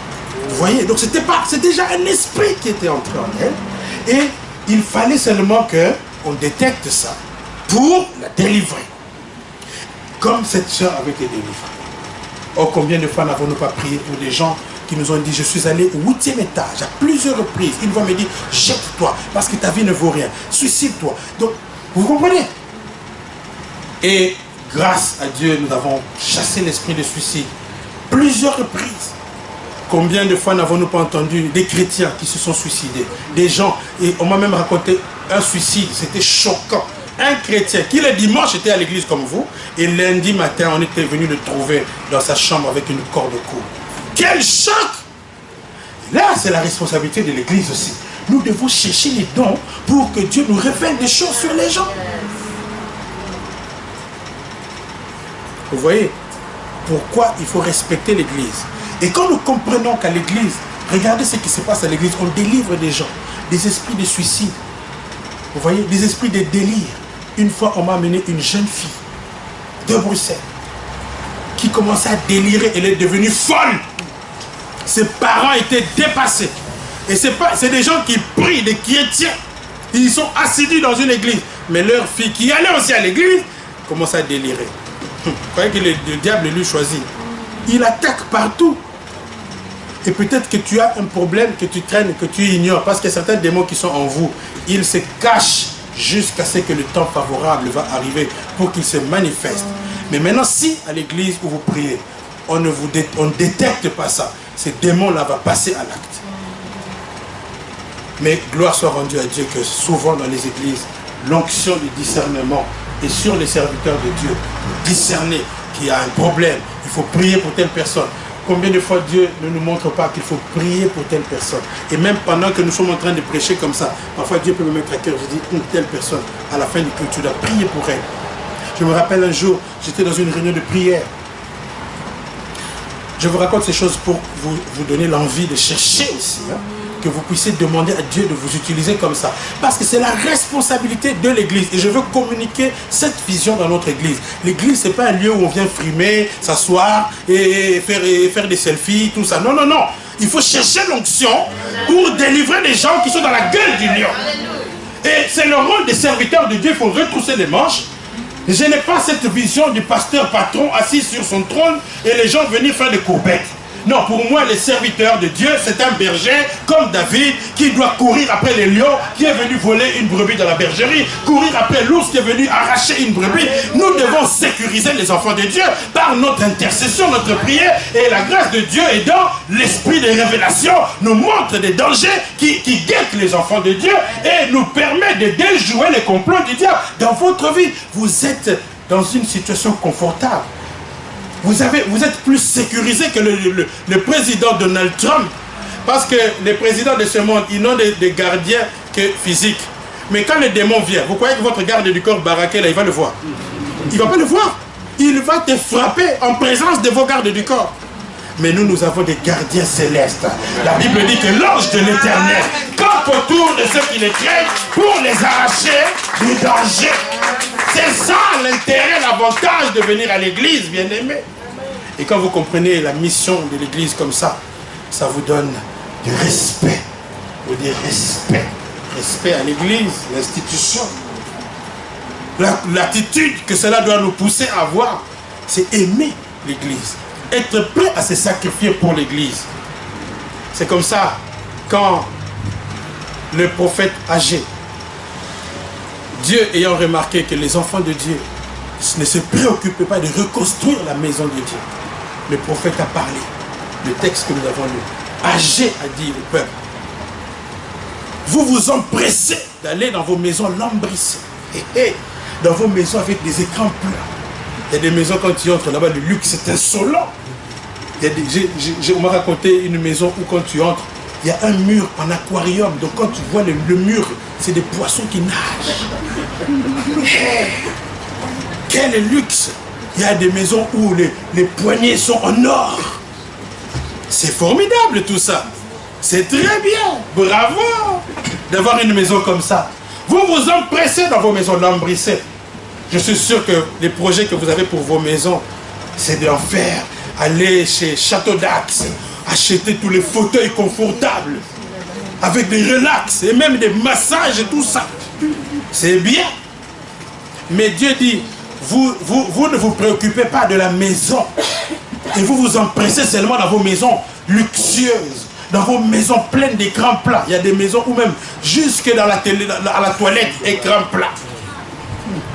Vous voyez, donc c'est déjà un esprit qui était entré en elle. Et il fallait seulement qu'on détecte ça pour la délivrer. Comme cette soeur avait été délivrée. Oh, combien de fois n'avons-nous pas prié pour des gens qui nous ont dit, je suis allé au 8e étage à plusieurs reprises. Ils vont me dire, jette-toi parce que ta vie ne vaut rien. Suicide-toi. Donc, vous comprenez? Et grâce à Dieu, nous avons chassé l'esprit de suicide plusieurs reprises. Combien de fois n'avons-nous pas entendu des chrétiens qui se sont suicidés? Des gens, et on m'a même raconté un suicide, c'était choquant. Un chrétien qui le dimanche était à l'église comme vous, et lundi matin, on était venu le trouver dans sa chambre avec une corde au cou. Quel choc! Là, c'est la responsabilité de l'église aussi. Nous devons chercher les dons pour que Dieu nous révèle des choses sur les gens. Vous voyez pourquoi il faut respecter l'église. Et quand nous comprenons qu'à l'église, regardez ce qui se passe à l'église, on délivre des gens, des esprits de suicide. Vous voyez, des esprits de délire. Une fois, on m'a amené une jeune fille de Bruxelles qui commençait à délirer. Elle est devenue folle. Ses parents étaient dépassés. Et c'est des gens qui prient, des chrétiens. Ils sont assidus dans une église. Mais leur fille, qui allait aussi à l'église, commence à délirer. Vous croyez que le diable lui choisit? Il attaque partout. Et peut-être que tu as un problème que tu traînes, que tu ignores. Parce que certains démons qui sont en vous, ils se cachent jusqu'à ce que le temps favorable va arriver pour qu'ils se manifestent. Mais maintenant, si à l'église où vous priez, on ne détecte pas ça, ces démons-là vont passer à l'acte. Mais gloire soit rendue à Dieu que souvent dans les églises, l'onction du discernement est sur les serviteurs de Dieu. Discerner qu'il y a un problème, il faut prier pour telle personne. Combien de fois Dieu ne nous montre pas qu'il faut prier pour telle personne? Et même pendant que nous sommes en train de prêcher comme ça, parfois Dieu peut me mettre à cœur, je dis, telle personne, à la fin du culte, tu dois prier pour elle. Je me rappelle un jour, j'étais dans une réunion de prière. Je vous raconte ces choses pour vous donner l'envie de chercher aussi, hein, que vous puissiez demander à Dieu de vous utiliser comme ça. Parce que c'est la responsabilité de l'église. Et je veux communiquer cette vision dans notre église. L'église, ce n'est pas un lieu où on vient frimer, s'asseoir et faire des selfies, tout ça. Non, non, non. Il faut chercher l'onction pour délivrer les gens qui sont dans la gueule du lion. Et c'est le rôle des serviteurs de Dieu. Il faut retrousser les manches. Je n'ai pas cette vision du pasteur patron assis sur son trône et les gens venir faire des courbettes. Non, pour moi, les serviteurs de Dieu, c'est un berger comme David qui doit courir après les lions, qui est venu voler une brebis dans la bergerie, courir après l'ours qui est venu arracher une brebis. Nous devons sécuriser les enfants de Dieu par notre intercession, notre prière, et la grâce de Dieu est dans l'esprit de révélation, nous montre des dangers qui guettent les enfants de Dieu et nous permet de déjouer les complots du diable. Dans votre vie, vous êtes dans une situation confortable. Vous êtes plus sécurisé que le président Donald Trump. Parce que les présidents de ce monde, ils n'ont des gardiens que physiques. Mais quand le démon vient, vous croyez que votre garde du corps baraqué, là, il va le voir? Il ne va pas le voir. Il va te frapper en présence de vos gardes du corps. Mais nous avons des gardiens célestes. La Bible dit que l'ange de l'Éternel campe autour de ceux qui les craignent pour les arracher du danger. C'est ça l'intérêt, l'avantage de venir à l'église, bien-aimés. Et quand vous comprenez la mission de l'église comme ça, ça vous donne du respect. Vous dites respect. Respect à l'église, l'institution. L'attitude que cela doit nous pousser à avoir, c'est aimer l'église. Être prêt à se sacrifier pour l'église. C'est comme ça, quand le prophète Agé, Dieu ayant remarqué que les enfants de Dieu ne se préoccupaient pas de reconstruire la maison de Dieu, le prophète a parlé. Le texte que nous avons lu. Agé a dit au peuple, vous vous empressez d'aller dans vos maisons lambrissées. Dans vos maisons avec des écrans plats. Il y a des maisons quand tu entres là-bas, le luxe c'est insolent. Il On m'a raconté une maison où quand tu entres, il y a un mur en aquarium. Donc quand tu vois le mur, c'est des poissons qui nagent. Hey, quel luxe! Il y a des maisons où les poignées sont en or. C'est formidable tout ça. C'est très bien. Bravo d'avoir une maison comme ça. Vous vous empressez dans vos maisons, lambrissez. Je suis sûr que les projets que vous avez pour vos maisons, c'est d'en faire. Aller chez Château d'Axe, acheter tous les fauteuils confortables, avec des relax et même des massages et tout ça. C'est bien. Mais Dieu dit, vous ne vous préoccupez pas de la maison. Et vous vous empressez seulement dans vos maisons luxueuses, dans vos maisons pleines d'écrans plats. Il y a des maisons où même jusque dans la télé, à la toilette, écran plat.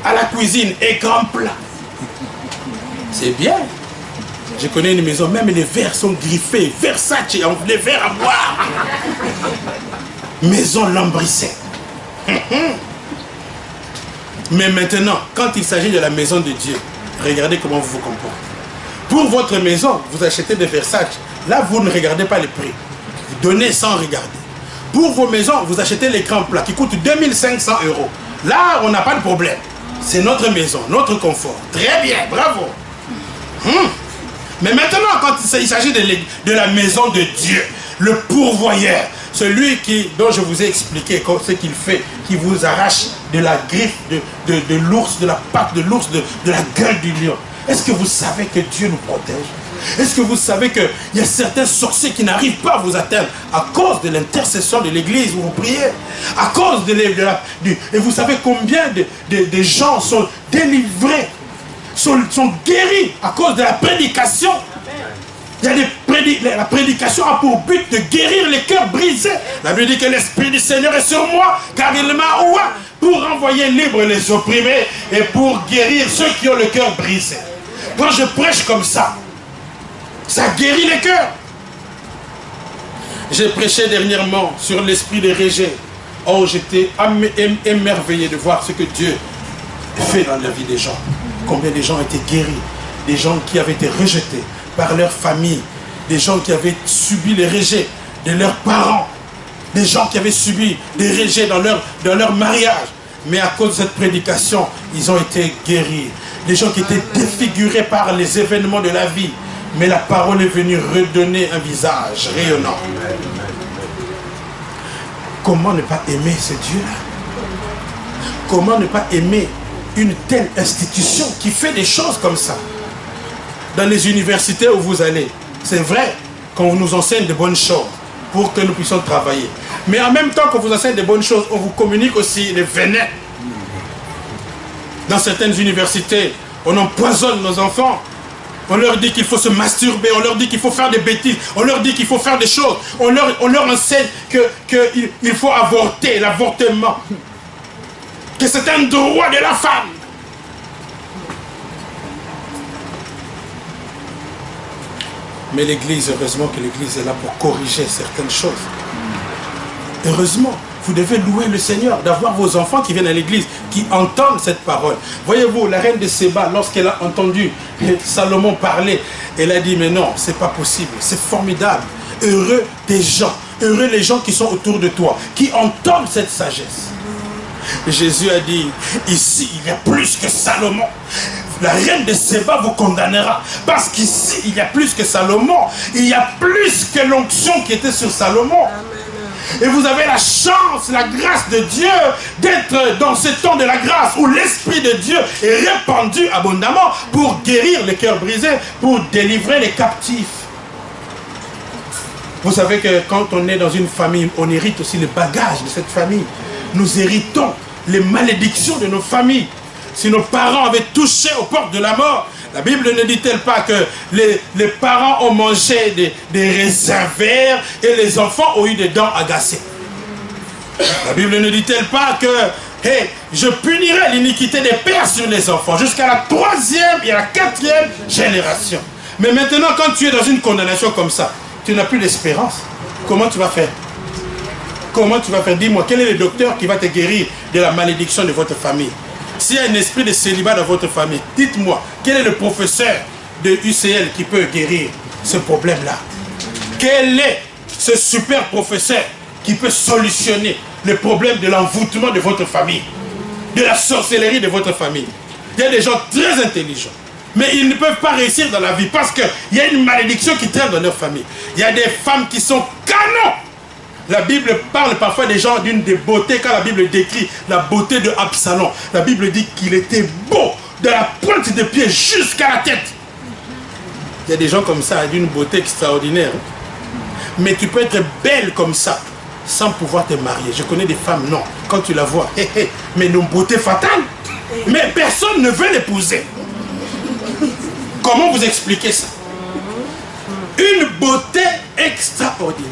À la cuisine, écran plat. C'est bien. Je connais une maison, même les verres sont griffés. Versace, les verres à boire. Maison lambrissée. Mais maintenant, quand il s'agit de la maison de Dieu, regardez comment vous vous comportez. Pour votre maison, vous achetez des Versace. Là, vous ne regardez pas les prix. Vous donnez sans regarder. Pour vos maisons, vous achetez l'écran plat qui coûte 2500 €. Là, on n'a pas de problème. C'est notre maison, notre confort. Très bien, bravo. Mais maintenant, quand il s'agit de la maison de Dieu, le pourvoyeur, celui dont je vous ai expliqué ce qu'il fait, qui vous arrache de la griffe de l'ours, de la patte de l'ours, de la gueule du lion. Est-ce que vous savez que Dieu nous protège? Est-ce que vous savez qu'il y a certains sorciers qui n'arrivent pas à vous atteindre à cause de l'intercession de l'église où vous priez? À cause et vous savez combien de gens sont délivrés, sont guéris à cause de la prédication. Il y a la prédication a pour but de guérir les cœurs brisés. La Bible dit que l'Esprit du Seigneur est sur moi, car il m'a oint pour envoyer libre les opprimés et pour guérir ceux qui ont le cœur brisé. Quand je prêche comme ça guérit les cœurs. J'ai prêché dernièrement sur l'esprit de rejet. Oh, j'étais émerveillé de voir ce que Dieu fait dans la vie des gens. Combien de gens ont été guéris, des gens qui avaient été rejetés par leur famille, des gens qui avaient subi les rejets de leurs parents, des gens qui avaient subi des rejets dans leur mariage. Mais à cause de cette prédication, ils ont été guéris. Des gens qui étaient défigurés par les événements de la vie. Mais la parole est venue redonner un visage rayonnant. Comment ne pas aimer ce Dieu-là? Comment ne pas aimer une telle institution qui fait des choses comme ça? Dans les universités où vous allez, c'est vrai qu'on nous enseigne de bonnes choses pour que nous puissions travailler. Mais en même temps qu'on vous enseigne de bonnes choses, on vous communique aussi les venin. Dans certaines universités, on empoisonne nos enfants. On leur dit qu'il faut se masturber, on leur dit qu'il faut faire des bêtises, on leur dit qu'il faut faire des choses. On leur enseigne qu'il faut avorter, l'avortement. Que c'est un droit de la femme. Mais l'Église, heureusement que l'Église est là pour corriger certaines choses. Heureusement, vous devez louer le Seigneur d'avoir vos enfants qui viennent à l'église, qui entendent cette parole. Voyez-vous, la reine de Séba, lorsqu'elle a entendu Salomon parler, elle a dit, mais non, c'est pas possible, c'est formidable. Heureux des gens, heureux les gens qui sont autour de toi, qui entendent cette sagesse. Jésus a dit, ici, il y a plus que Salomon. La reine de Séba vous condamnera. Parce qu'ici, il y a plus que Salomon. Il y a plus que l'onction qui était sur Salomon. Et vous avez la chance, la grâce de Dieu d'être dans ce temps de la grâce où l'Esprit de Dieu est répandu abondamment pour guérir les cœurs brisés, pour délivrer les captifs. Vous savez que quand on est dans une famille, on hérite aussi le bagage de cette famille. Nous héritons les malédictions de nos familles. Si nos parents avaient touché aux portes de la mort, la Bible ne dit-elle pas que les parents ont mangé des raisins verts et les enfants ont eu des dents agacées? La Bible ne dit-elle pas que hey, je punirai l'iniquité des pères sur les enfants jusqu'à la 3e et la 4e génération? Mais maintenant, quand tu es dans une condamnation comme ça, tu n'as plus d'espérance. Comment tu vas faire? Comment tu vas faire? Dis-moi, quel est le docteur qui va te guérir de la malédiction de votre famille? S'il y a un esprit de célibat dans votre famille, dites-moi, quel est le professeur de UCL qui peut guérir? ce problème-là? Quel est ce super professeur qui peut solutionner le problème de l'envoûtement de votre famille, de la sorcellerie de votre famille? Il y a des gens très intelligents, mais ils ne peuvent pas réussir dans la vie parce qu'il y a une malédiction qui traîne dans leur famille. Il y a des femmes qui sont canons. La Bible parle parfois des gens d'une des beautés. Quand la Bible décrit la beauté de Absalom, la Bible dit qu'il était beau de la pointe des pieds jusqu'à la tête. Il y a des gens comme ça, d'une beauté extraordinaire. Mais tu peux être belle comme ça, sans pouvoir te marier. Je connais des femmes, non. Quand tu la vois, mais une beauté fatale. Mais personne ne veut l'épouser. Comment vous expliquez ça? Une beauté extraordinaire.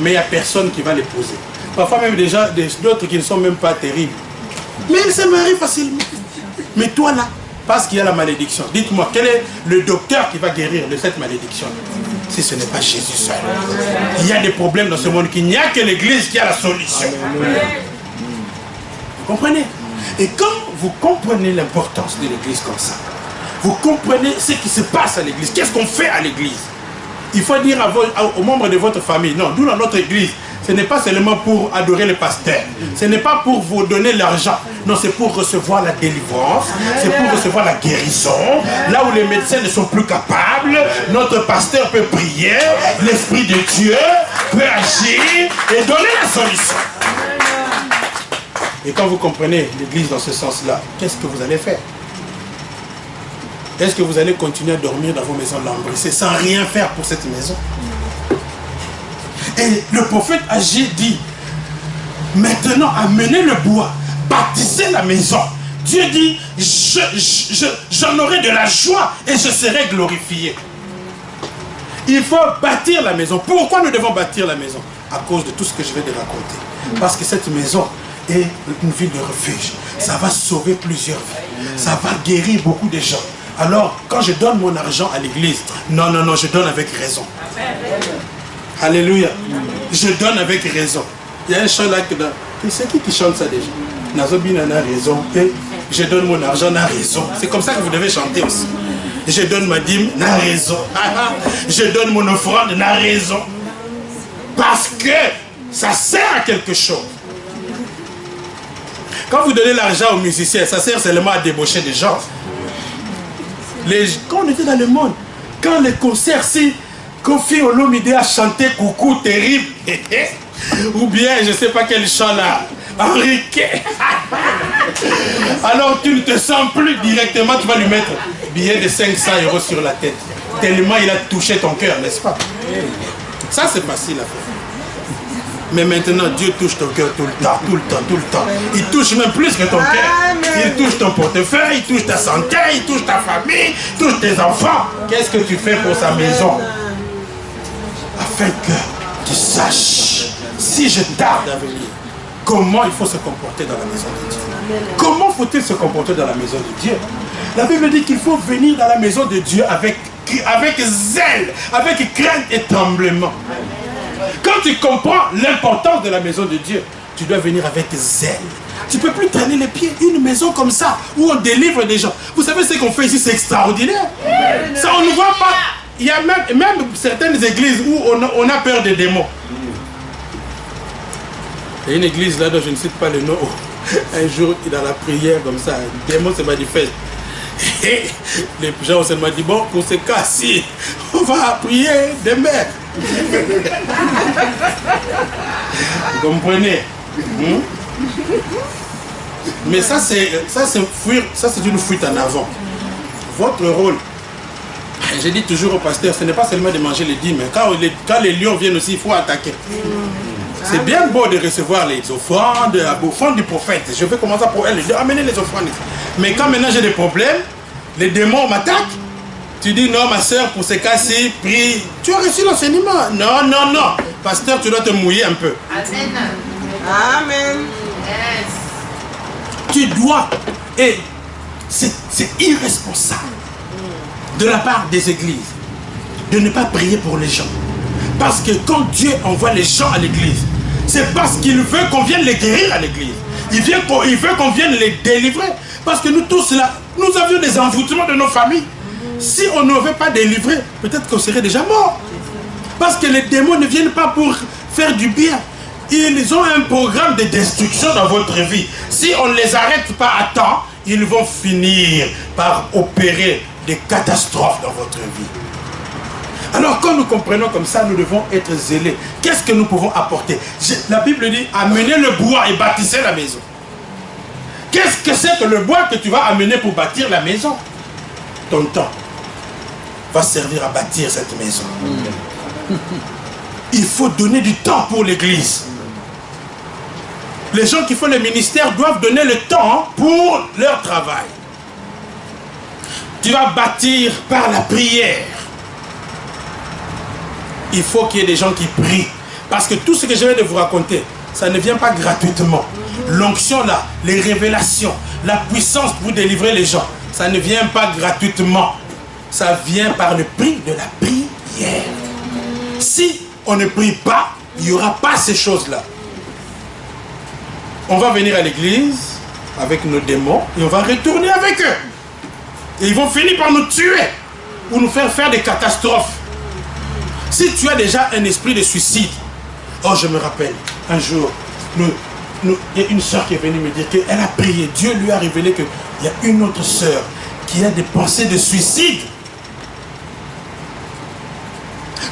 Mais il n'y a personne qui va l'épouser. Parfois même déjà d'autres qui ne sont même pas terribles. Mais elle se marie facilement. Mais toi là, parce qu'il y a la malédiction, dites-moi, quel est le docteur qui va guérir de cette malédiction? Si ce n'est pas Jésus seul. Il y a des problèmes dans ce monde qu'il n'y a que l'Église qui a la solution. Vous comprenez? Et quand vous comprenez l'importance de l'Église comme ça, vous comprenez ce qui se passe à l'Église, qu'est-ce qu'on fait à l'Église? Il faut dire aux membres de votre famille, non, nous dans notre Église, ce n'est pas seulement pour adorer le pasteur, ce n'est pas pour vous donner l'argent, non, c'est pour recevoir la délivrance, c'est pour recevoir la guérison, là où les médecins ne sont plus capables, notre pasteur peut prier, l'Esprit de Dieu peut agir et donner la solution. Et quand vous comprenez l'Église dans ce sens-là, qu'est-ce que vous allez faire? Est-ce que vous allez continuer à dormir dans vos maisons lambrissées sans rien faire pour cette maison? Et le prophète Agé dit, maintenant amenez le bois, bâtissez la maison. Dieu dit, j'en aurai de la joie et je serai glorifié. Il faut bâtir la maison. Pourquoi nous devons bâtir la maison? À cause de tout ce que je vais te raconter. Parce que cette maison est une ville de refuge. Ça va sauver plusieurs vies. Ça va guérir beaucoup de gens. Alors, quand je donne mon argent à l'église, non, non, non, je donne avec raison. Alléluia. Je donne avec raison. Il y a un chant là, c'est qui chante ça déjà? Nazobina n'a raison. Et je donne mon argent, n'a raison. C'est comme ça que vous devez chanter aussi. Je donne ma dîme, n'a raison. Je donne mon offrande, n'a raison. Parce que ça sert à quelque chose. Quand vous donnez l'argent aux musiciens, ça sert seulement à débaucher des gens. Quand on était dans le monde, quand les concerts, si Kofi Olomide a chanté coucou terrible, ou bien je ne sais pas quel chant là, Enrique, alors tu ne te sens plus directement, tu vas lui mettre billet de 500 € sur la tête, tellement il a touché ton cœur, n'est-ce pas? Ça c'est facile à faire. Mais maintenant, Dieu touche ton cœur tout le temps, tout le temps, tout le temps. Il touche même plus que ton cœur. Il touche ton portefeuille, il touche ta santé, il touche ta famille, il touche tes enfants. Qu'est-ce que tu fais pour sa maison? Afin que tu saches, si je tarde à venir, comment il faut se comporter dans la maison de Dieu. Comment faut-il se comporter dans la maison de Dieu? La Bible dit qu'il faut venir dans la maison de Dieu avec zèle, avec crainte et tremblement. Quand tu comprends l'importance de la maison de Dieu, tu dois venir avec zèle. Tu ne peux plus traîner les pieds. Une maison comme ça, où on délivre des gens. Vous savez ce qu'on fait ici, c'est extraordinaire. Ça, on ne voit pas. Il y a même certaines églises où on a peur des démons. Il y a une église là dont je ne cite pas le nom. Un jour, dans la prière comme ça, un démon se manifeste. Et les gens ont seulement dit, bon, pour ce cas-ci, on va prier demain. Vous comprenez? Mais ça c'est une fuite en avant. Votre rôle, je dis toujours au pasteur, ce n'est pas seulement de manger les dîmes. Quand les lions viennent aussi, il faut attaquer. C'est bien beau de recevoir les offrandes, l'offrande du prophète. Je vais commencer pour elle, de amener les offrandes. Mais quand maintenant j'ai des problèmes, les démons m'attaquent. Tu dis non, ma soeur, pour ce cas-ci, prie. Tu as reçu l'enseignement. Non, non, non. Pasteur, tu dois te mouiller un peu. Amen. Amen. Yes. Tu dois. Et c'est irresponsable de la part des églises de ne pas prier pour les gens. Parce que quand Dieu envoie les gens à l'église, c'est parce qu'il veut qu'on vienne les guérir à l'église. Il veut qu'on vienne les délivrer. Parce que nous tous là, nous avions des envoûtements de nos familles. Si on ne veut pas délivrer, peut-être qu'on serait déjà mort. Parce que les démons ne viennent pas pour faire du bien. Ils ont un programme de destruction dans votre vie. Si on ne les arrête pas à temps, ils vont finir par opérer des catastrophes dans votre vie. Alors quand nous comprenons comme ça, nous devons être zélés. Qu'est-ce que nous pouvons apporter? La Bible dit, amenez le bois et bâtissez la maison. Qu'est-ce que c'est que le bois que tu vas amener pour bâtir la maison? Ton temps va servir à bâtir cette maison. Il faut donner du temps pour l'église. Les gens qui font le ministère doivent donner le temps pour leur travail. Tu vas bâtir par la prière. Il faut qu'il y ait des gens qui prient. Parce que tout ce que je viens de vous raconter, ça ne vient pas gratuitement. L'onction là, les révélations, la puissance pour délivrer les gens, ça ne vient pas gratuitement. Ça vient par le prix de la prière. Si on ne prie pas, il n'y aura pas ces choses-là. On va venir à l'église avec nos démons et on va retourner avec eux. Et ils vont finir par nous tuer ou nous faire faire des catastrophes. Si tu as déjà un esprit de suicide, oh je me rappelle, un jour, il y a une soeur qui est venue me dire qu'elle a prié. Dieu lui a révélé qu'il y a une autre soeur qui a des pensées de suicide.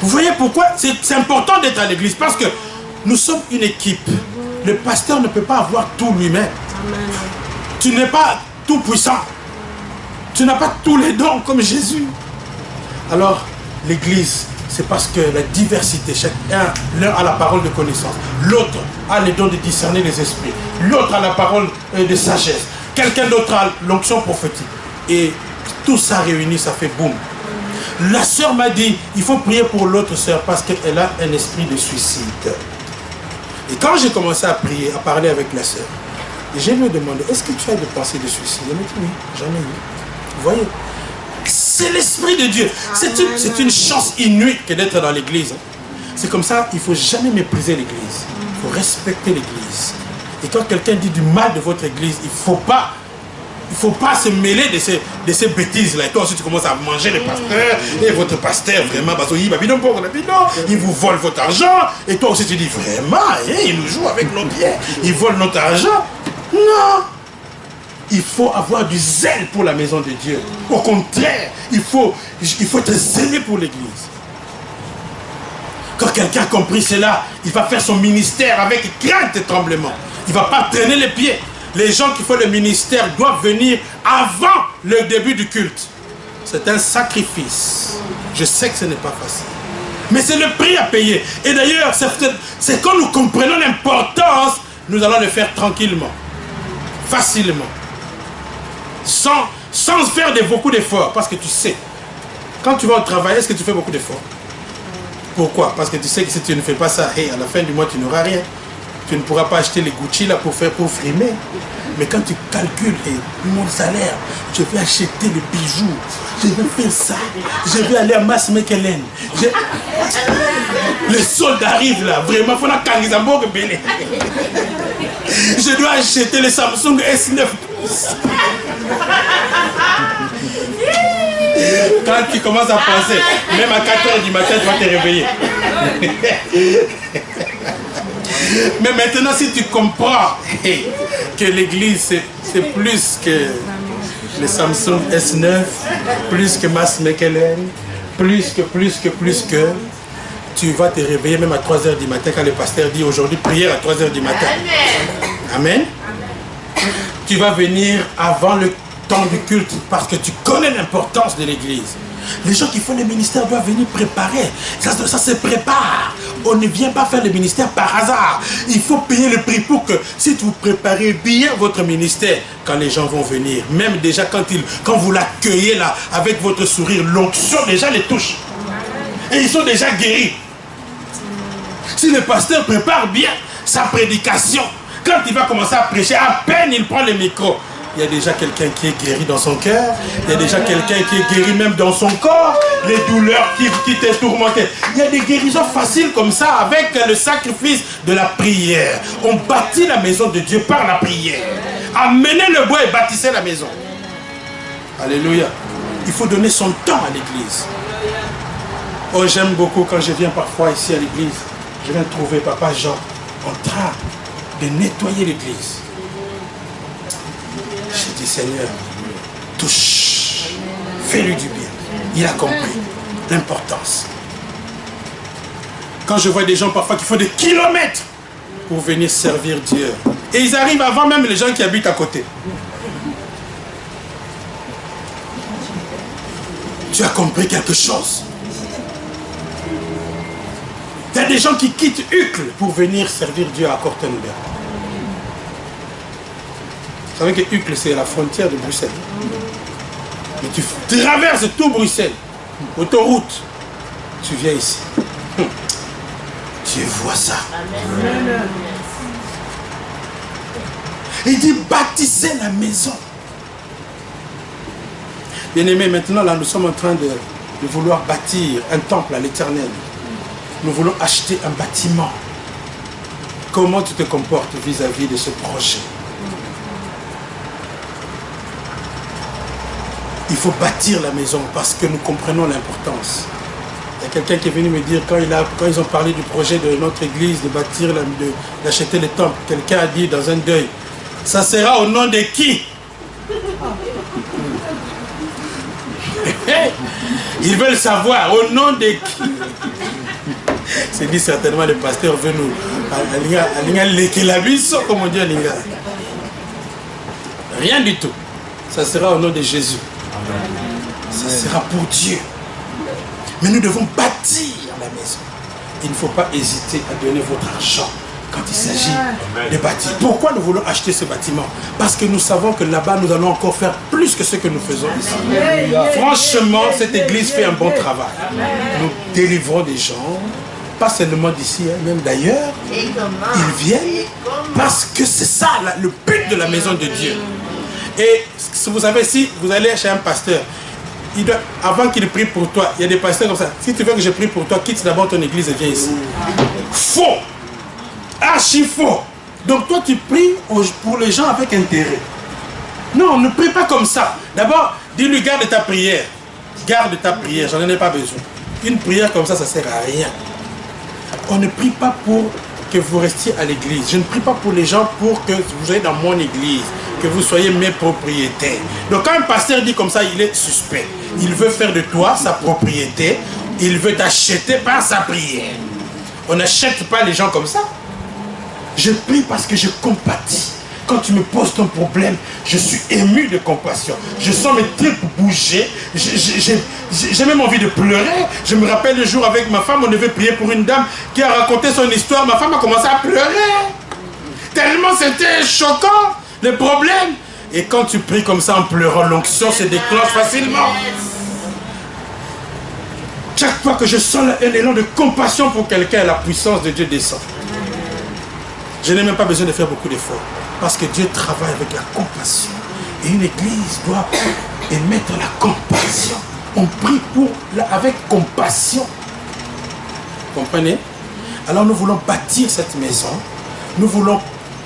Vous voyez pourquoi c'est important d'être à l'église? Parce que nous sommes une équipe. Le pasteur ne peut pas avoir tout lui-même. Tu n'es pas tout puissant. Tu n'as pas tous les dons comme Jésus. Alors, l'église, c'est parce que la diversité, chacun, l'un a la parole de connaissance, l'autre a les dons de discerner les esprits, l'autre a la parole de sagesse, quelqu'un d'autre a l'onction prophétique. Et tout ça réuni, ça fait boum. La sœur m'a dit, il faut prier pour l'autre sœur parce qu'elle a un esprit de suicide. Et quand j'ai commencé à prier, à parler avec la sœur, je lui ai demandé, est-ce que tu as des pensées de suicide? Elle m'a dit, oui, j'en ai eu. Vous voyez, c'est l'Esprit de Dieu. C'est une chance inouïe que d'être dans l'église. C'est comme ça, il ne faut jamais mépriser l'église. Il faut respecter l'église. Et quand quelqu'un dit du mal de votre église, il ne faut pas se mêler de ces bêtises-là. Et toi aussi, tu commences à manger les pasteurs. Et votre pasteur, vraiment, il vous vole votre argent. Et toi aussi, tu dis, vraiment, il nous joue avec nos pieds. Il vole notre argent. Non. Il faut avoir du zèle pour la maison de Dieu. Au contraire, il faut être zélé pour l'église. Quand quelqu'un a compris cela, il va faire son ministère avec crainte et tremblement. Il ne va pas traîner les pieds. Les gens qui font le ministère doivent venir avant le début du culte. C'est un sacrifice. Je sais que ce n'est pas facile. Mais c'est le prix à payer. Et d'ailleurs, c'est quand nous comprenons l'importance, nous allons le faire tranquillement. Facilement. Sans faire beaucoup d'efforts. Parce que tu sais, quand tu vas au travail, est-ce que tu fais beaucoup d'efforts? Pourquoi? Parce que tu sais que si tu ne fais pas ça, à la fin du mois, tu n'auras rien. Tu ne pourras pas acheter les Gucci là pour frimer. Mais quand tu calcules mon salaire, je vais acheter les bijoux, je vais faire ça, je vais aller à Mas Mekelen. Les soldes arrivent là, vraiment, il faut la Kangizambourg belé. Je dois acheter les Samsung S9. Quand tu commences à penser, même à 4 h du matin, tu vas te réveiller. Mais maintenant, si tu comprends que l'église, c'est plus que le Samsung S9, plus que Mas Mekelen, plus que, tu vas te réveiller même à 3 h du matin quand le pasteur dit aujourd'hui prière à 3 h du matin. Amen. Tu vas venir avant le temps du culte parce que tu connais l'importance de l'église. Les gens qui font le ministère doivent venir préparer. Ça se prépare. On ne vient pas faire le ministère par hasard. Il faut payer le prix pour que si vous préparez bien votre ministère, quand les gens vont venir, même déjà quand vous l'accueillez là, avec votre sourire, l'onction déjà les touche. Et ils sont déjà guéris. Si le pasteur prépare bien sa prédication, quand il va commencer à prêcher, à peine il prend le micro, il y a déjà quelqu'un qui est guéri dans son cœur. Il y a déjà quelqu'un qui est guéri même dans son corps. Les douleurs qui te tourmentaient. Il y a des guérisons faciles comme ça avec le sacrifice de la prière. On bâtit la maison de Dieu par la prière. Amenez le bois et bâtissez la maison. Alléluia. Il faut donner son temps à l'église. Oh, j'aime beaucoup quand je viens parfois ici à l'église. Je viens trouver Papa Jean en train de nettoyer l'église. Je dis, Seigneur, touche, fais-lui du bien. Il a compris l'importance. Quand je vois des gens parfois qui font des kilomètres pour venir servir Dieu. Et ils arrivent avant même les gens qui habitent à côté. Tu as compris quelque chose. Il y a des gens qui quittent Uccle pour venir servir Dieu à Kortenberg. Vous savez que Uccle, c'est la frontière de Bruxelles. Mais tu traverses tout Bruxelles. Autoroute. Tu viens ici. Dieu voit ça. Amen. Il dit, bâtissez la maison. Bien-aimés, maintenant, là, nous sommes en train de vouloir bâtir un temple à l'Éternel. Nous voulons acheter un bâtiment. Comment tu te comportes vis-à-vis de ce projet? Il faut bâtir la maison parce que nous comprenons l'importance. Il y a quelqu'un qui est venu me dire, quand ils ont parlé du projet de notre église, de bâtir, d'acheter le temple, quelqu'un a dit dans un deuil, ça sera au nom de qui? Ils veulent savoir au nom de qui. C'est dit certainement le pasteur veut nous comme on dit à Linga. Rien du tout. Ça sera au nom de Jésus. Ça sera pour Dieu. Mais nous devons bâtir la maison. Il ne faut pas hésiter à donner votre argent quand il s'agit de bâtir. Pourquoi nous voulons acheter ce bâtiment? Parce que nous savons que là-bas, nous allons encore faire plus que ce que nous faisons ici. Franchement, cette église fait un bon travail. Nous délivrons des gens, pas seulement d'ici, même d'ailleurs. Ils viennent parce que c'est ça le but de la maison de Dieu. Et vous savez, si vous allez chez un pasteur, avant qu'il prie pour toi, il y a des pasteurs comme ça. Si tu veux que je prie pour toi, quitte d'abord ton église et viens ici. Faux! Archi faux! Donc toi, tu pries pour les gens avec intérêt. Non, ne prie pas comme ça. D'abord, dis-lui, garde ta prière. Garde ta prière, j'en ai pas besoin. Une prière comme ça, ça ne sert à rien. On ne prie pas pour que vous restiez à l'église. Je ne prie pas pour les gens pour que vous soyez dans mon église, que vous soyez mes propriétaires. Donc quand un pasteur dit comme ça, il est suspect. Il veut faire de toi sa propriété. Il veut t'acheter par sa prière. On n'achète pas les gens comme ça. Je prie parce que je compatis. Quand tu me poses ton problème, je suis ému de compassion. Je sens mes tripes bouger. J'ai même envie de pleurer. Je me rappelle le jour avec ma femme, on devait prier pour une dame qui a raconté son histoire. Ma femme a commencé à pleurer. Tellement c'était choquant, le problème. Et quand tu pries comme ça en pleurant, l'onction se déclenche facilement. Chaque fois que je sens un élan de compassion pour quelqu'un, la puissance de Dieu descend. Je n'ai même pas besoin de faire beaucoup d'efforts. Parce que Dieu travaille avec la compassion. Et une église doit émettre la compassion. On prie avec compassion. Vous comprenez? Alors nous voulons bâtir cette maison. Nous voulons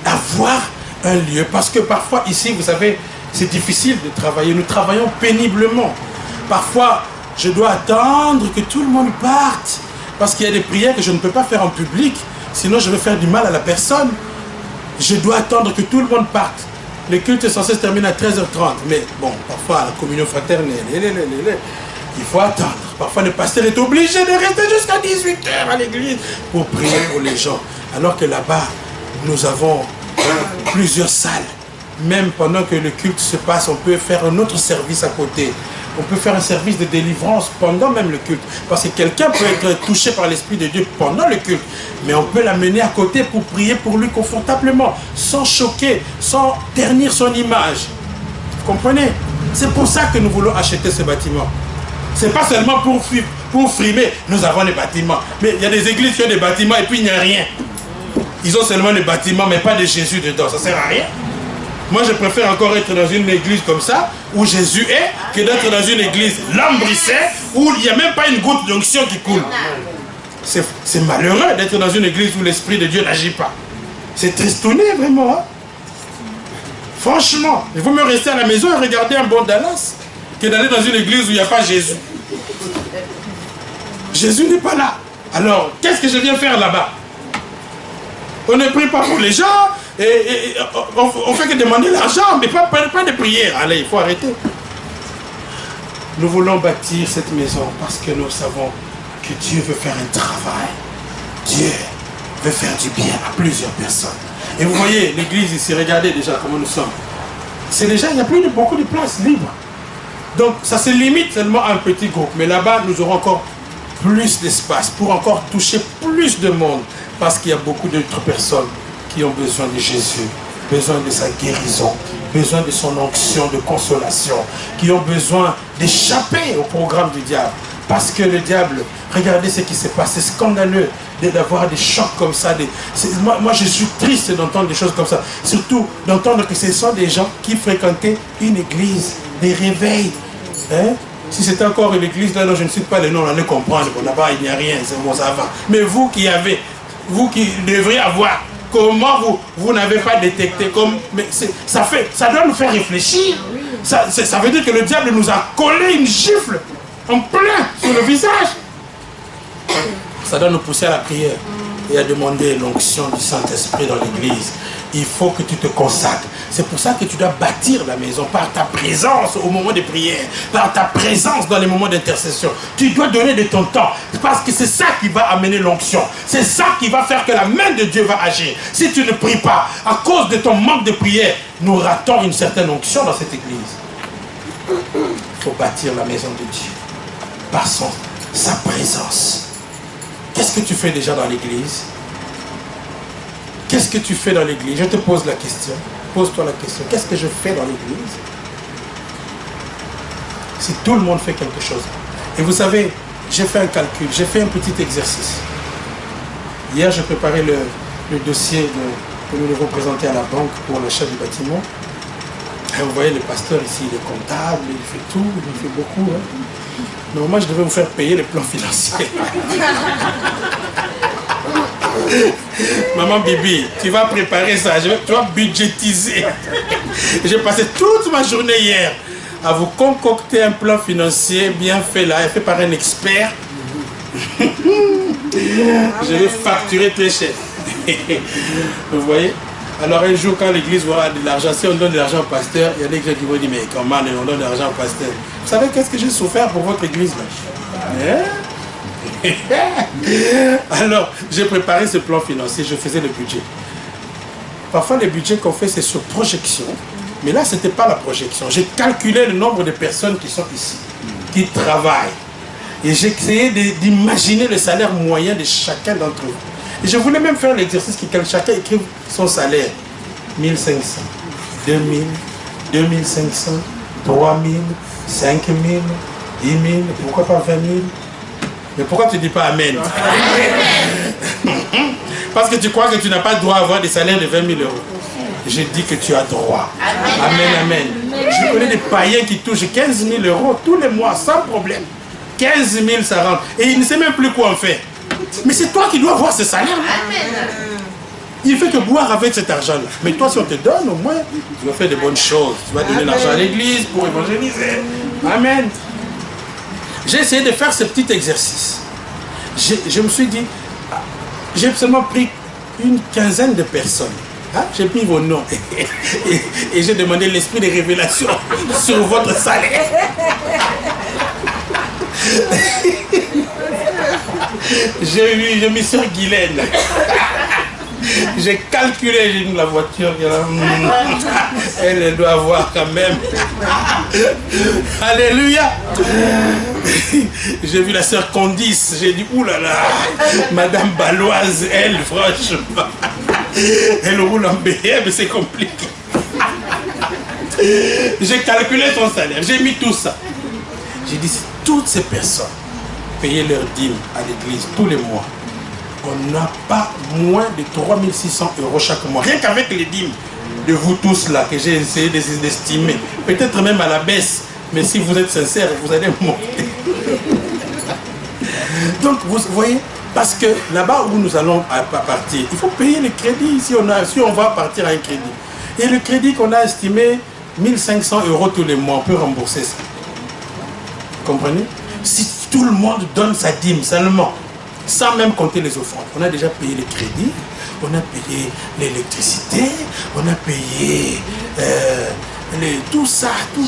avoir un lieu. Parce que parfois ici, vous savez, c'est difficile de travailler. Nous travaillons péniblement. Parfois, je dois attendre que tout le monde parte. Parce qu'il y a des prières que je ne peux pas faire en public. Sinon, je vais faire du mal à la personne. Je dois attendre que tout le monde parte. Le culte est censé se terminer à 13h30. Mais bon, parfois, la communion fraternelle, il faut attendre. Parfois, le pasteur est obligé de rester jusqu'à 18h à l'église pour prier pour les gens. Alors que là-bas, nous avons plusieurs salles. Même pendant que le culte se passe, on peut faire un autre service à côté. On peut faire un service de délivrance pendant même le culte. Parce que quelqu'un peut être touché par l'Esprit de Dieu pendant le culte. Mais on peut l'amener à côté pour prier pour lui confortablement, sans choquer, sans ternir son image. Vous comprenez? C'est pour ça que nous voulons acheter ce bâtiment. Ce n'est pas seulement pour frimer. Nous avons les bâtiments. Mais il y a des églises qui ont des bâtiments et puis il n'y a rien. Ils ont seulement les bâtiments, mais pas de Jésus dedans. Ça ne sert à rien. Moi, je préfère encore être dans une église comme ça, où Jésus est, que d'être dans une église lambrissée, où il n'y a même pas une goutte d'onction qui coule. C'est malheureux d'être dans une église où l'Esprit de Dieu n'agit pas. C'est tristouné, vraiment. Hein? Franchement, il vaut mieux rester à la maison et regarder un bon Dallas. que d'aller dans une église où il n'y a pas Jésus. Jésus n'est pas là. Alors, qu'est-ce que je viens faire là-bas? On ne prie pas pour les gens, et on fait que demander l'argent, mais pas de prière. Allez, il faut arrêter. Nous voulons bâtir cette maison parce que nous savons que Dieu veut faire un travail. Dieu veut faire du bien à plusieurs personnes. Et vous voyez l'église ici, regardez déjà comment nous sommes. C'est déjà, il n'y a plus beaucoup de place libre. Donc ça se limite seulement à un petit groupe. Mais là-bas, nous aurons encore plus d'espace pour encore toucher plus de monde. Parce qu'il y a beaucoup d'autres personnes qui ont besoin de Jésus, besoin de sa guérison, besoin de son onction, de consolation, qui ont besoin d'échapper au programme du diable. Parce que le diable, regardez ce qui se passe, c'est scandaleux d'avoir des chocs comme ça. Moi, je suis triste d'entendre des choses comme ça. Surtout d'entendre que ce sont des gens qui fréquentaient une église, des réveils. Hein? Si c'était encore une église, là, non, je ne cite pas les noms, on allait comprendre. Là-bas, il n'y a rien, c'est bon, ça va. Mais vous qui avez, vous qui devriez avoir, comment vous n'avez pas détecté comme, mais ça doit nous faire réfléchir. Ça veut dire que le diable nous a collé une gifle en plein sur le visage. Ça doit nous pousser à la prière et à demander l'onction du Saint-Esprit dans l'église. Il faut que tu te consacres. C'est pour ça que tu dois bâtir la maison par ta présence au moment des prières, par ta présence dans les moments d'intercession. Tu dois donner de ton temps parce que c'est ça qui va amener l'onction. C'est ça qui va faire que la main de Dieu va agir. Si tu ne pries pas, à cause de ton manque de prière, nous ratons une certaine onction dans cette église. Il faut bâtir la maison de Dieu par sa présence. Qu'est-ce que tu fais déjà dans l'église? Qu'est-ce que tu fais dans l'église? Je te pose la question. Pose-toi la question. Qu'est-ce que je fais dans l'église? Si tout le monde fait quelque chose. Et vous savez, j'ai fait un calcul, j'ai fait un petit exercice. Hier, je préparais le dossier que nous devons présenter à la banque pour l'achat du bâtiment. Et vous voyez, le pasteur ici, il est comptable, il fait tout, il fait beaucoup. Hein. Normalement, je devais vous faire payer les plans financiers. Maman Bibi, tu vas préparer ça, tu vas budgétiser. J'ai passé toute ma journée hier à vous concocter un plan financier bien fait là, fait par un expert. Je vais facturer très cher. Vous voyez? Alors un jour, quand l'église aura de l'argent, si on donne de l'argent au pasteur, il y a des gens qui vont dire, mais comment on donne de l'argent au pasteur? Vous savez qu'est-ce que j'ai souffert pour votre église là? Alors, j'ai préparé ce plan financier, je faisais le budget. Parfois, les budgets qu'on fait, c'est sur projection. Mais là, ce n'était pas la projection. J'ai calculé le nombre de personnes qui sont ici, qui travaillent. Et j'ai essayé d'imaginer le salaire moyen de chacun d'entre eux. Et je voulais même faire l'exercice que chacun écrive son salaire. 1500, 2000, 2500, 3000, 5000, 10 000, pourquoi pas 20 000? Mais pourquoi tu ne dis pas Amen? Parce que tu crois que tu n'as pas droit à avoir des salaires de 20 000 euros. Je dis que tu as droit. Amen, amen. Je connais des païens qui touchent 15 000 euros tous les mois, sans problème. 15 000, ça rentre. Et il ne sait même plus quoi en faire. Mais c'est toi qui dois avoir ce salaire-là. Il fait que boire avec cet argent-là. Mais toi, si on te donne, au moins, tu vas faire de bonnes choses. Tu vas donner l'argent à l'église pour évangéliser. Amen. J'ai essayé de faire ce petit exercice. Je me suis dit, j'ai seulement pris une quinzaine de personnes. Hein? J'ai pris vos noms. Et j'ai demandé l'esprit de révélation sur votre salaire. J'ai mis sur Guylaine. J'ai calculé, j'ai dit la voiture, elle doit avoir quand même. Alléluia. J'ai vu la sœur Candice, j'ai dit oulala, Madame Baloise, elle, franchement, elle roule en BM, c'est compliqué. J'ai calculé son salaire, j'ai mis tout ça. J'ai dit, si toutes ces personnes payaient leur dîme à l'église tous les mois, on n'a pas moins de 3 600 euros chaque mois. Rien qu'avec les dîmes de vous tous là, que j'ai essayé d'estimer. Peut-être même à la baisse. Mais si vous êtes sincères, vous allez monter. Donc, vous voyez, parce que là-bas où nous allons partir, il faut payer le crédit si on va partir à un crédit. Et le crédit qu'on a estimé, 1500 euros tous les mois, on peut rembourser ça. Comprenez? Si tout le monde donne sa dîme seulement, sans même compter les offrandes, on a déjà payé les crédits, on a payé l'électricité, on a payé tout ça, tout.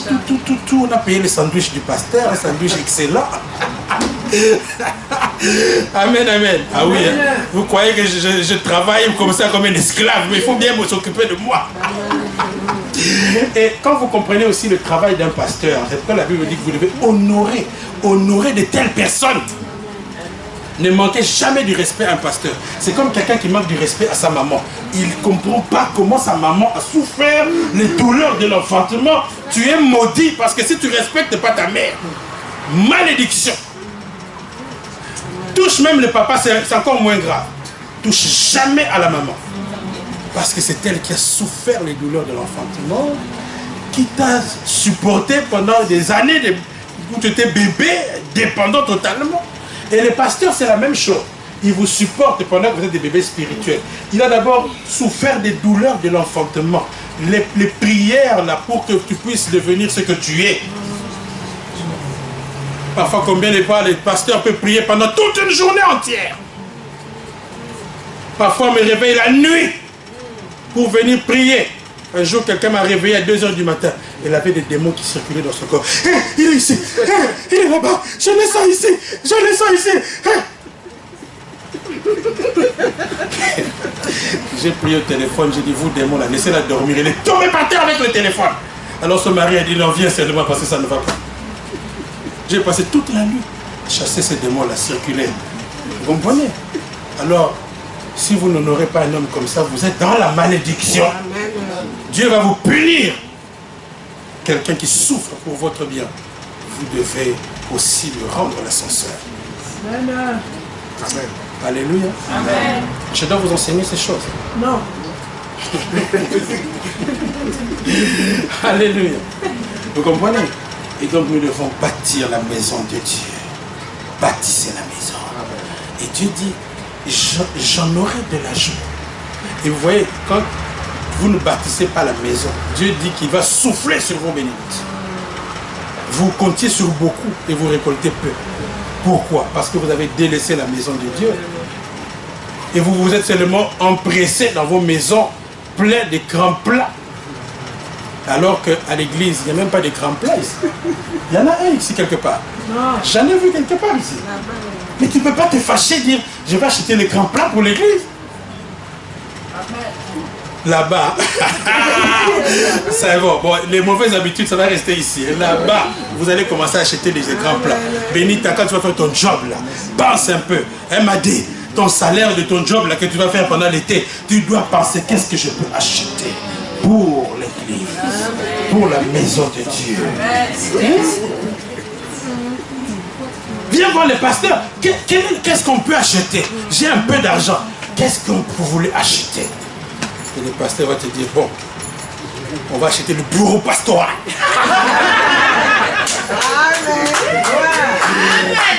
On a payé les sandwichs du pasteur, un sandwich excellent. Amen, amen. Ah oui, hein. Vous croyez que je travaille comme ça, comme un esclave, mais il faut bien s'occuper de moi. Et quand vous comprenez aussi le travail d'un pasteur, c'est pourquoi la Bible dit que vous devez honorer de telles personnes. Ne manquez jamais du respect à un pasteur. C'est comme quelqu'un qui manque du respect à sa maman. Il ne comprend pas comment sa maman a souffert les douleurs de l'enfantement. Tu es maudit parce que si tu ne respectes pas ta mère, malédiction. Touche même le papa, c'est encore moins grave. Touche jamais à la maman. Parce que c'est elle qui a souffert les douleurs de l'enfantement, qui t'a supporté pendant des années où tu étais bébé, dépendant totalement. Et le pasteur, c'est la même chose. Il vous supporte pendant que vous êtes des bébés spirituels. Il a d'abord souffert des douleurs de l'enfantement. Les prières là pour que tu puisses devenir ce que tu es. Parfois, combien de fois les pasteurs peuvent prier pendant toute une journée entière. Parfois, on me réveille la nuit pour venir prier. Un jour, quelqu'un m'a réveillé à 2 h du matin. Il avait des démons qui circulaient dans son corps. Hey, il est ici. Hey, il est là-bas. Je le sens ici. Je le sens ici. Hey. J'ai pris au téléphone. J'ai dit, vous démons là, laissez-la dormir. Il est tombé par terre avec le téléphone. Alors son mari a dit, non, viens seulement parce que ça ne va pas. J'ai passé toute la nuit à chasser ces démons-là, circuler. Vous comprenez? Alors, si vous n'honorez pas un homme comme ça, vous êtes dans la malédiction. Dieu va vous punir. Quelqu'un qui souffre pour votre bien, vous devez aussi lui rendre l'ascenseur. Amen. Alléluia. Amen. Je dois vous enseigner ces choses. Non. Alléluia. Vous comprenez? Et donc nous devons bâtir la maison de Dieu. Bâtissez la maison. Et Dieu dit, j'en aurai de la joie. Et vous voyez, quand vous ne bâtissez pas la maison, Dieu dit qu'il va souffler sur vos bénédictions. Vous comptiez sur beaucoup et vous récoltez peu. Pourquoi? Parce que vous avez délaissé la maison de Dieu. Et vous vous êtes seulement empressé dans vos maisons pleines de grands plats. Alors qu'à l'église, il n'y a même pas de grands plats ici. Il y en a un ici quelque part. J'en ai vu quelque part ici. Mais tu ne peux pas te fâcher et dire, je vais acheter les grands plats pour l'église. Là-bas, c'est bon. Bon, les mauvaises habitudes, ça va rester ici. Là-bas, vous allez commencer à acheter des grands plats. Benita, quand tu vas faire ton job là, pense un peu. Elle m'a dit, ton salaire de ton job là que tu vas faire pendant l'été, tu dois penser, qu'est-ce que je peux acheter pour l'église, pour la maison de Dieu. Viens voir le pasteur. Qu'est-ce qu'on peut acheter? J'ai un peu d'argent. Qu'est-ce que vous voulez acheter? Et le pasteur va te dire, bon, on va acheter le bureau pastoral.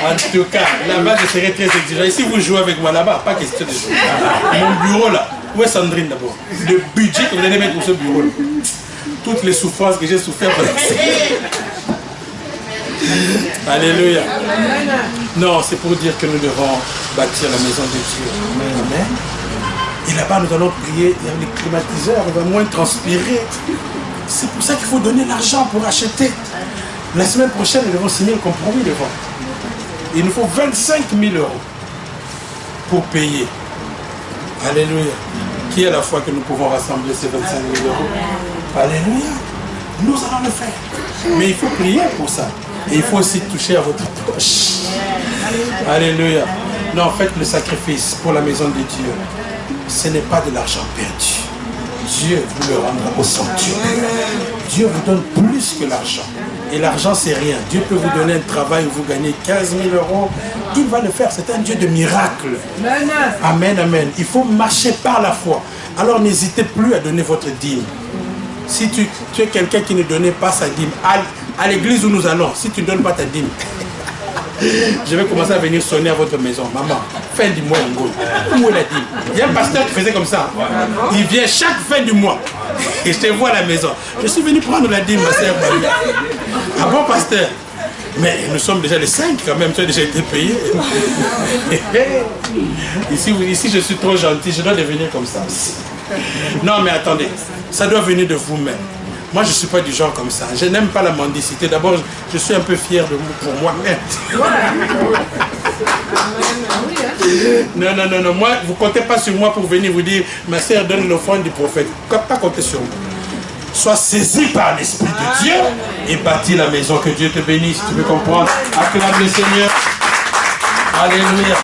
En tout cas, là-bas, je serai très exigeant. Et si vous jouez avec moi là-bas, pas question de jouer. Mon bureau là, où est Sandrine d'abord? Le budget que vous allez mettre pour ce bureau là. Toutes les souffrances que j'ai souffert pendant Alléluia. Non, c'est pour dire que nous devons bâtir la maison de Dieu. Amen. Et là-bas, nous allons prier, il y a les climatiseurs, on va moins transpirer. C'est pour ça qu'il faut donner l'argent pour acheter. La semaine prochaine, nous devons signer le compromis devant. Il nous faut 25 000 € pour payer. Alléluia. Qui est la foi que nous pouvons rassembler ces 25 000 €? Alléluia. Nous allons le faire. Mais il faut prier pour ça. Et il faut aussi toucher à votre poche. Alléluia. Non, faites le sacrifice pour la maison de Dieu. Ce n'est pas de l'argent perdu. Dieu vous le rendra au centuple. Dieu vous donne plus que l'argent. Et l'argent, c'est rien. Dieu peut vous donner un travail où vous gagnez 15 000 €. Il va le faire. C'est un Dieu de miracles. Amen, amen. Il faut marcher par la foi. Alors n'hésitez plus à donner votre dîme. Si tu es quelqu'un qui ne donnait pas sa dîme, à l'église où nous allons, si tu ne donnes pas ta dîme, je vais commencer à venir sonner à votre maison. Maman, fin du mois, où est la dîme? Il y a un pasteur qui faisait comme ça. Il vient chaque fin du mois. Et je te vois à la maison. Je suis venu prendre la dîme, ma sœur. Ah bon, pasteur? Mais nous sommes déjà les 5 quand même, tu as déjà été payé. Ici, je suis trop gentil, je dois devenir comme ça aussi. Non, mais attendez, ça doit venir de vous-même. Moi, je ne suis pas du genre comme ça. Je n'aime pas la mendicité. D'abord, je suis un peu fier de pour moi-même. Non. Moi, vous ne comptez pas sur moi pour venir vous dire, ma sœur, donne l'offrande du prophète. Pas compter sur moi. Sois saisi par l'Esprit de Dieu et bâtis la maison. Que Dieu te bénisse. Tu peux comprendre. Acclame le Seigneur. Alléluia.